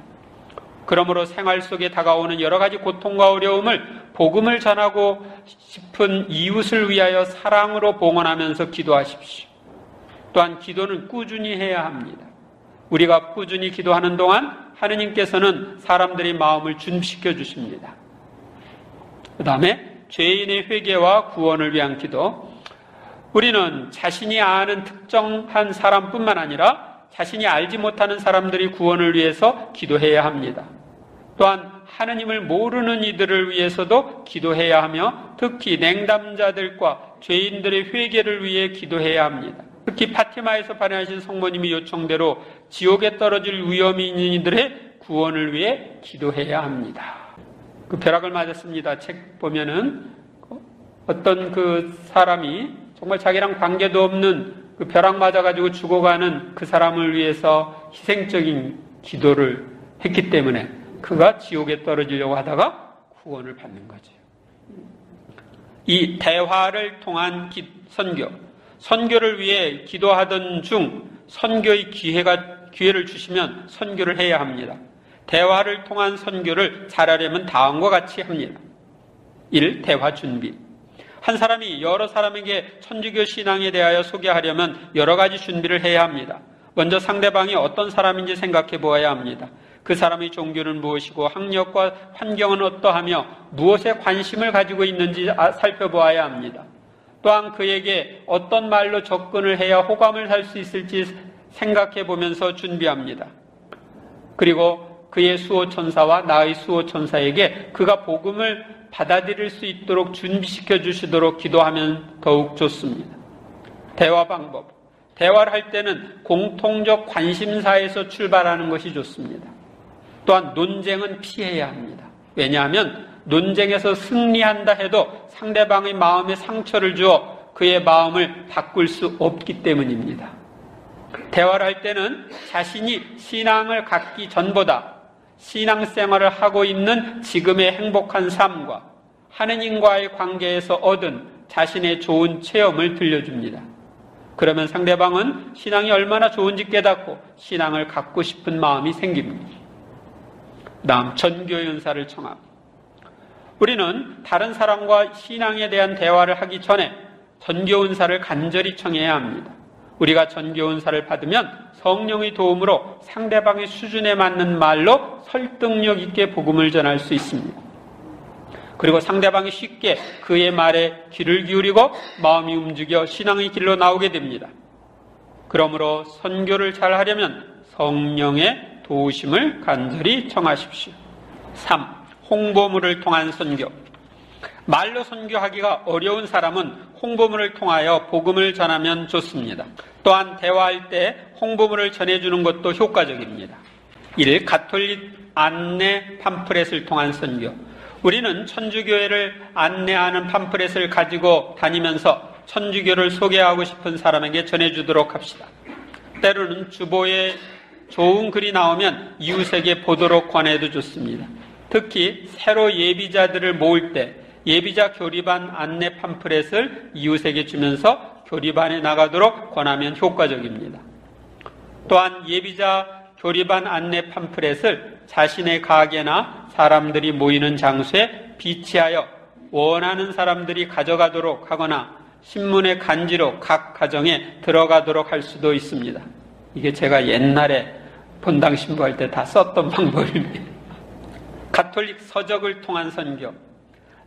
그러므로 생활 속에 다가오는 여러 가지 고통과 어려움을 복음을 전하고 싶은 이웃을 위하여 사랑으로 봉헌하면서 기도하십시오. 또한 기도는 꾸준히 해야 합니다. 우리가 꾸준히 기도하는 동안 하느님께서는 사람들의 마음을 준비시켜 주십니다. 그 다음에 죄인의 회개와 구원을 위한 기도. 우리는 자신이 아는 특정한 사람뿐만 아니라 자신이 알지 못하는 사람들의 구원을 위해서 기도해야 합니다. 또한 하느님을 모르는 이들을 위해서도 기도해야 하며 특히 냉담자들과 죄인들의 회개를 위해 기도해야 합니다. 특히 파티마에서 발현하신 성모님이 요청대로 지옥에 떨어질 위험이 있는 이들의 구원을 위해 기도해야 합니다. 그 벼락을 맞았습니다. 책 보면은 어떤 그 사람이 정말 자기랑 관계도 없는 그 벼락 맞아가지고 죽어가는 그 사람을 위해서 희생적인 기도를 했기 때문에 그가 지옥에 떨어지려고 하다가 구원을 받는 거죠. 이 대화를 통한 선교, 선교를 위해 기도하던 중 선교의 기회를 주시면 선교를 해야 합니다. 대화를 통한 선교를 잘하려면 다음과 같이 합니다. 1. 대화 준비. 한 사람이 여러 사람에게 천주교 신앙에 대하여 소개하려면 여러 가지 준비를 해야 합니다. 먼저 상대방이 어떤 사람인지 생각해 보아야 합니다. 그 사람의 종교는 무엇이고 학력과 환경은 어떠하며 무엇에 관심을 가지고 있는지 살펴보아야 합니다. 또한 그에게 어떤 말로 접근을 해야 호감을 살 수 있을지 생각해 보면서 준비합니다. 그리고 그의 수호천사와 나의 수호천사에게 그가 복음을 받아들일 수 있도록 준비시켜 주시도록 기도하면 더욱 좋습니다. 대화 방법. 대화를 할 때는 공통적 관심사에서 출발하는 것이 좋습니다. 또한 논쟁은 피해야 합니다. 왜냐하면 논쟁에서 승리한다 해도 상대방의 마음에 상처를 주어 그의 마음을 바꿀 수 없기 때문입니다. 대화를 할 때는 자신이 신앙을 갖기 전보다 신앙생활을 하고 있는 지금의 행복한 삶과 하느님과의 관계에서 얻은 자신의 좋은 체험을 들려줍니다. 그러면 상대방은 신앙이 얼마나 좋은지 깨닫고 신앙을 갖고 싶은 마음이 생깁니다. 다음, 전교연사를 청합니다. 우리는 다른 사람과 신앙에 대한 대화를 하기 전에 전교은사를 간절히 청해야 합니다. 우리가 전교은사를 받으면 성령의 도움으로 상대방의 수준에 맞는 말로 설득력 있게 복음을 전할 수 있습니다. 그리고 상대방이 쉽게 그의 말에 귀를 기울이고 마음이 움직여 신앙의 길로 나오게 됩니다. 그러므로 선교를 잘 하려면 성령의 도우심을 간절히 청하십시오. 3. 홍보물을 통한 선교. 말로 선교하기가 어려운 사람은 홍보물을 통하여 복음을 전하면 좋습니다. 또한 대화할 때 홍보물을 전해주는 것도 효과적입니다. 1. 가톨릭 안내 팜프렛을 통한 선교. 우리는 천주교회를 안내하는 팜프렛을 가지고 다니면서 천주교를 소개하고 싶은 사람에게 전해주도록 합시다. 때로는 주보에 좋은 글이 나오면 이웃에게 보도록 권해도 좋습니다. 특히 새로 예비자들을 모을 때 예비자 교리반 안내 팜프렛을 이웃에게 주면서 교리반에 나가도록 권하면 효과적입니다. 또한 예비자 교리반 안내 팜프렛을 자신의 가게나 사람들이 모이는 장소에 비치하여 원하는 사람들이 가져가도록 하거나 신문의 간지로 각 가정에 들어가도록 할 수도 있습니다. 이게 제가 옛날에 본당 신부할 때 다 썼던 방법입니다. 가톨릭 서적을 통한 선교.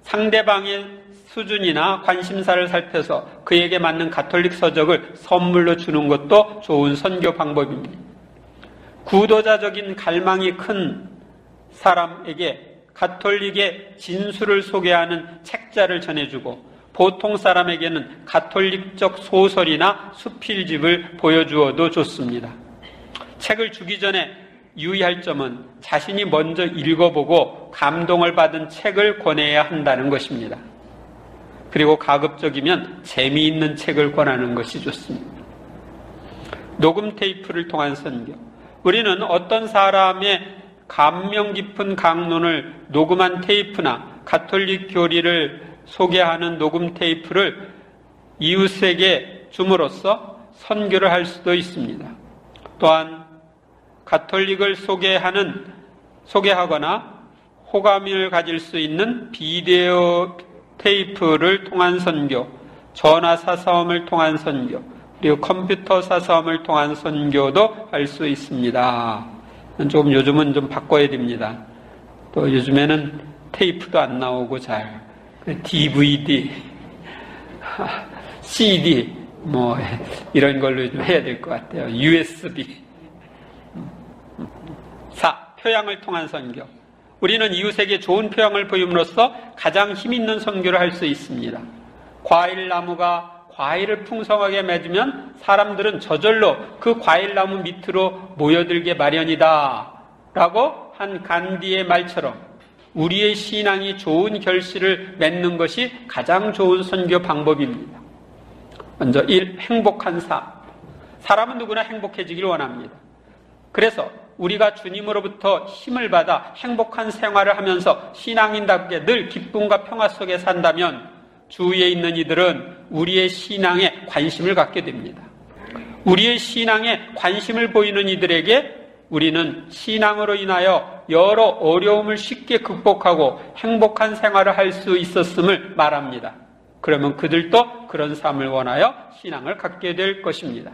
상대방의 수준이나 관심사를 살펴서 그에게 맞는 가톨릭 서적을 선물로 주는 것도 좋은 선교 방법입니다. 구도자적인 갈망이 큰 사람에게 가톨릭의 진수를 소개하는 책자를 전해주고 보통 사람에게는 가톨릭적 소설이나 수필집을 보여주어도 좋습니다. 책을 주기 전에 유의할 점은 자신이 먼저 읽어보고 감동을 받은 책을 권해야 한다는 것입니다. 그리고 가급적이면 재미있는 책을 권하는 것이 좋습니다. 녹음 테이프를 통한 선교. 우리는 어떤 사람의 감명 깊은 강론을 녹음한 테이프나 가톨릭 교리를 소개하는 녹음 테이프를 이웃에게 줌으로써 선교를 할 수도 있습니다. 또한 가톨릭을 소개하거나 호감을 가질 수 있는 비디오 테이프를 통한 선교, 전화 사서음을 통한 선교, 그리고 컴퓨터 사서음을 통한 선교도 할 수 있습니다. 조금 요즘은 좀 바꿔야 됩니다. 또 요즘에는 테이프도 안 나오고 잘 DVD, CD 뭐 이런 걸로 좀 해야 될 것 같아요. USB. 4. 표양을 통한 선교. 우리는 이웃에게 좋은 표양을 보임으로써 가장 힘있는 선교를 할 수 있습니다. 과일나무가 과일을 풍성하게 맺으면 사람들은 저절로 그 과일나무 밑으로 모여들게 마련이다 라고 한 간디의 말처럼 우리의 신앙이 좋은 결실을 맺는 것이 가장 좋은 선교 방법입니다. 먼저 1. 행복한 삶. 사람은 누구나 행복해지길 원합니다. 그래서 우리가 주님으로부터 힘을 받아 행복한 생활을 하면서 신앙인답게 늘 기쁨과 평화 속에 산다면 주위에 있는 이들은 우리의 신앙에 관심을 갖게 됩니다. 우리의 신앙에 관심을 보이는 이들에게 우리는 신앙으로 인하여 여러 어려움을 쉽게 극복하고 행복한 생활을 할 수 있었음을 말합니다. 그러면 그들도 그런 삶을 원하여 신앙을 갖게 될 것입니다.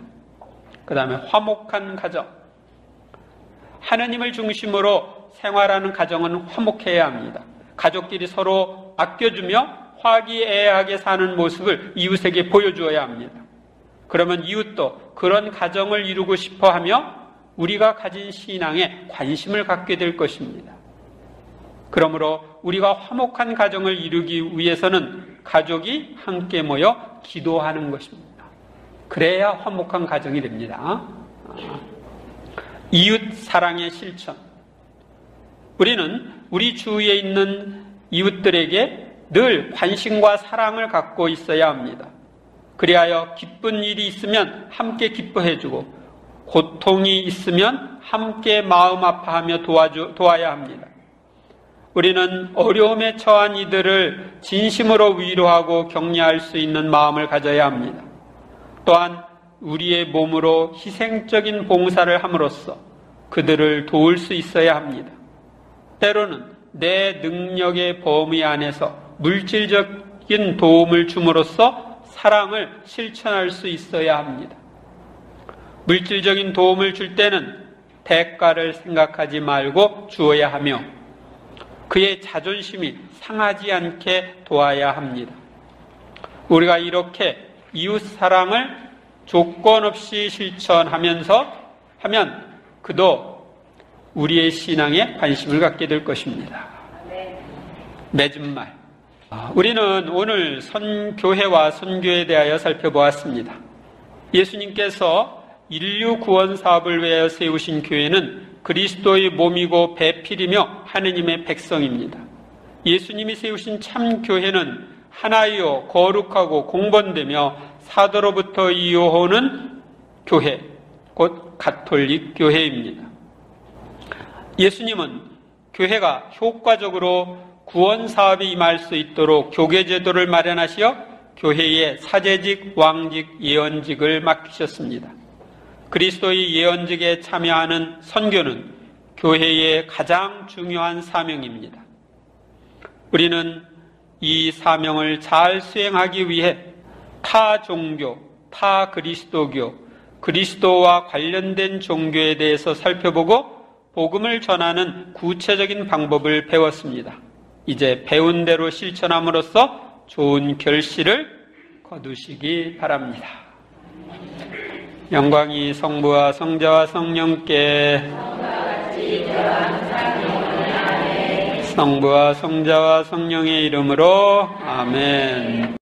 그 다음에 화목한 가정. 하느님을 중심으로 생활하는 가정은 화목해야 합니다. 가족끼리 서로 아껴주며 화기애애하게 사는 모습을 이웃에게 보여주어야 합니다. 그러면 이웃도 그런 가정을 이루고 싶어하며 우리가 가진 신앙에 관심을 갖게 될 것입니다. 그러므로 우리가 화목한 가정을 이루기 위해서는 가족이 함께 모여 기도하는 것입니다. 그래야 화목한 가정이 됩니다. 이웃 사랑의 실천. 우리는 우리 주위에 있는 이웃들에게 늘 관심과 사랑을 갖고 있어야 합니다. 그리하여 기쁜 일이 있으면 함께 기뻐해주고 고통이 있으면 함께 마음 아파하며 도와야 합니다. 우리는 어려움에 처한 이들을 진심으로 위로하고 격려할 수 있는 마음을 가져야 합니다. 또한 우리의 몸으로 희생적인 봉사를 함으로써 그들을 도울 수 있어야 합니다. 때로는 내 능력의 범위 안에서 물질적인 도움을 줌으로써 사랑을 실천할 수 있어야 합니다. 물질적인 도움을 줄 때는 대가를 생각하지 말고 주어야 하며 그의 자존심이 상하지 않게 도와야 합니다. 우리가 이렇게 이웃 사랑을 조건 없이 실천하면서 하면 그도 우리의 신앙에 관심을 갖게 될 것입니다. 맺은 말. 우리는 오늘 선교회와 선교에 대하여 살펴보았습니다. 예수님께서 인류 구원 사업을 위하여 세우신 교회는 그리스도의 몸이고 배필이며 하느님의 백성입니다. 예수님이 세우신 참 교회는 하나이요 거룩하고 공본되며 사도로부터 이어오는 교회, 곧 가톨릭 교회입니다. 예수님은 교회가 효과적으로 구원 사업에 임할 수 있도록 교계 제도를 마련하시어 교회에 사제직, 왕직, 예언직을 맡기셨습니다. 그리스도의 예언직에 참여하는 선교는 교회의 가장 중요한 사명입니다. 우리는 이 사명을 잘 수행하기 위해 타 종교, 타 그리스도교, 그리스도와 관련된 종교에 대해서 살펴보고 복음을 전하는 구체적인 방법을 배웠습니다. 이제 배운 대로 실천함으로써 좋은 결실을 거두시기 바랍니다. 영광이 성부와 성자와 성령께 성부와 성자와 성령의 이름으로 아멘.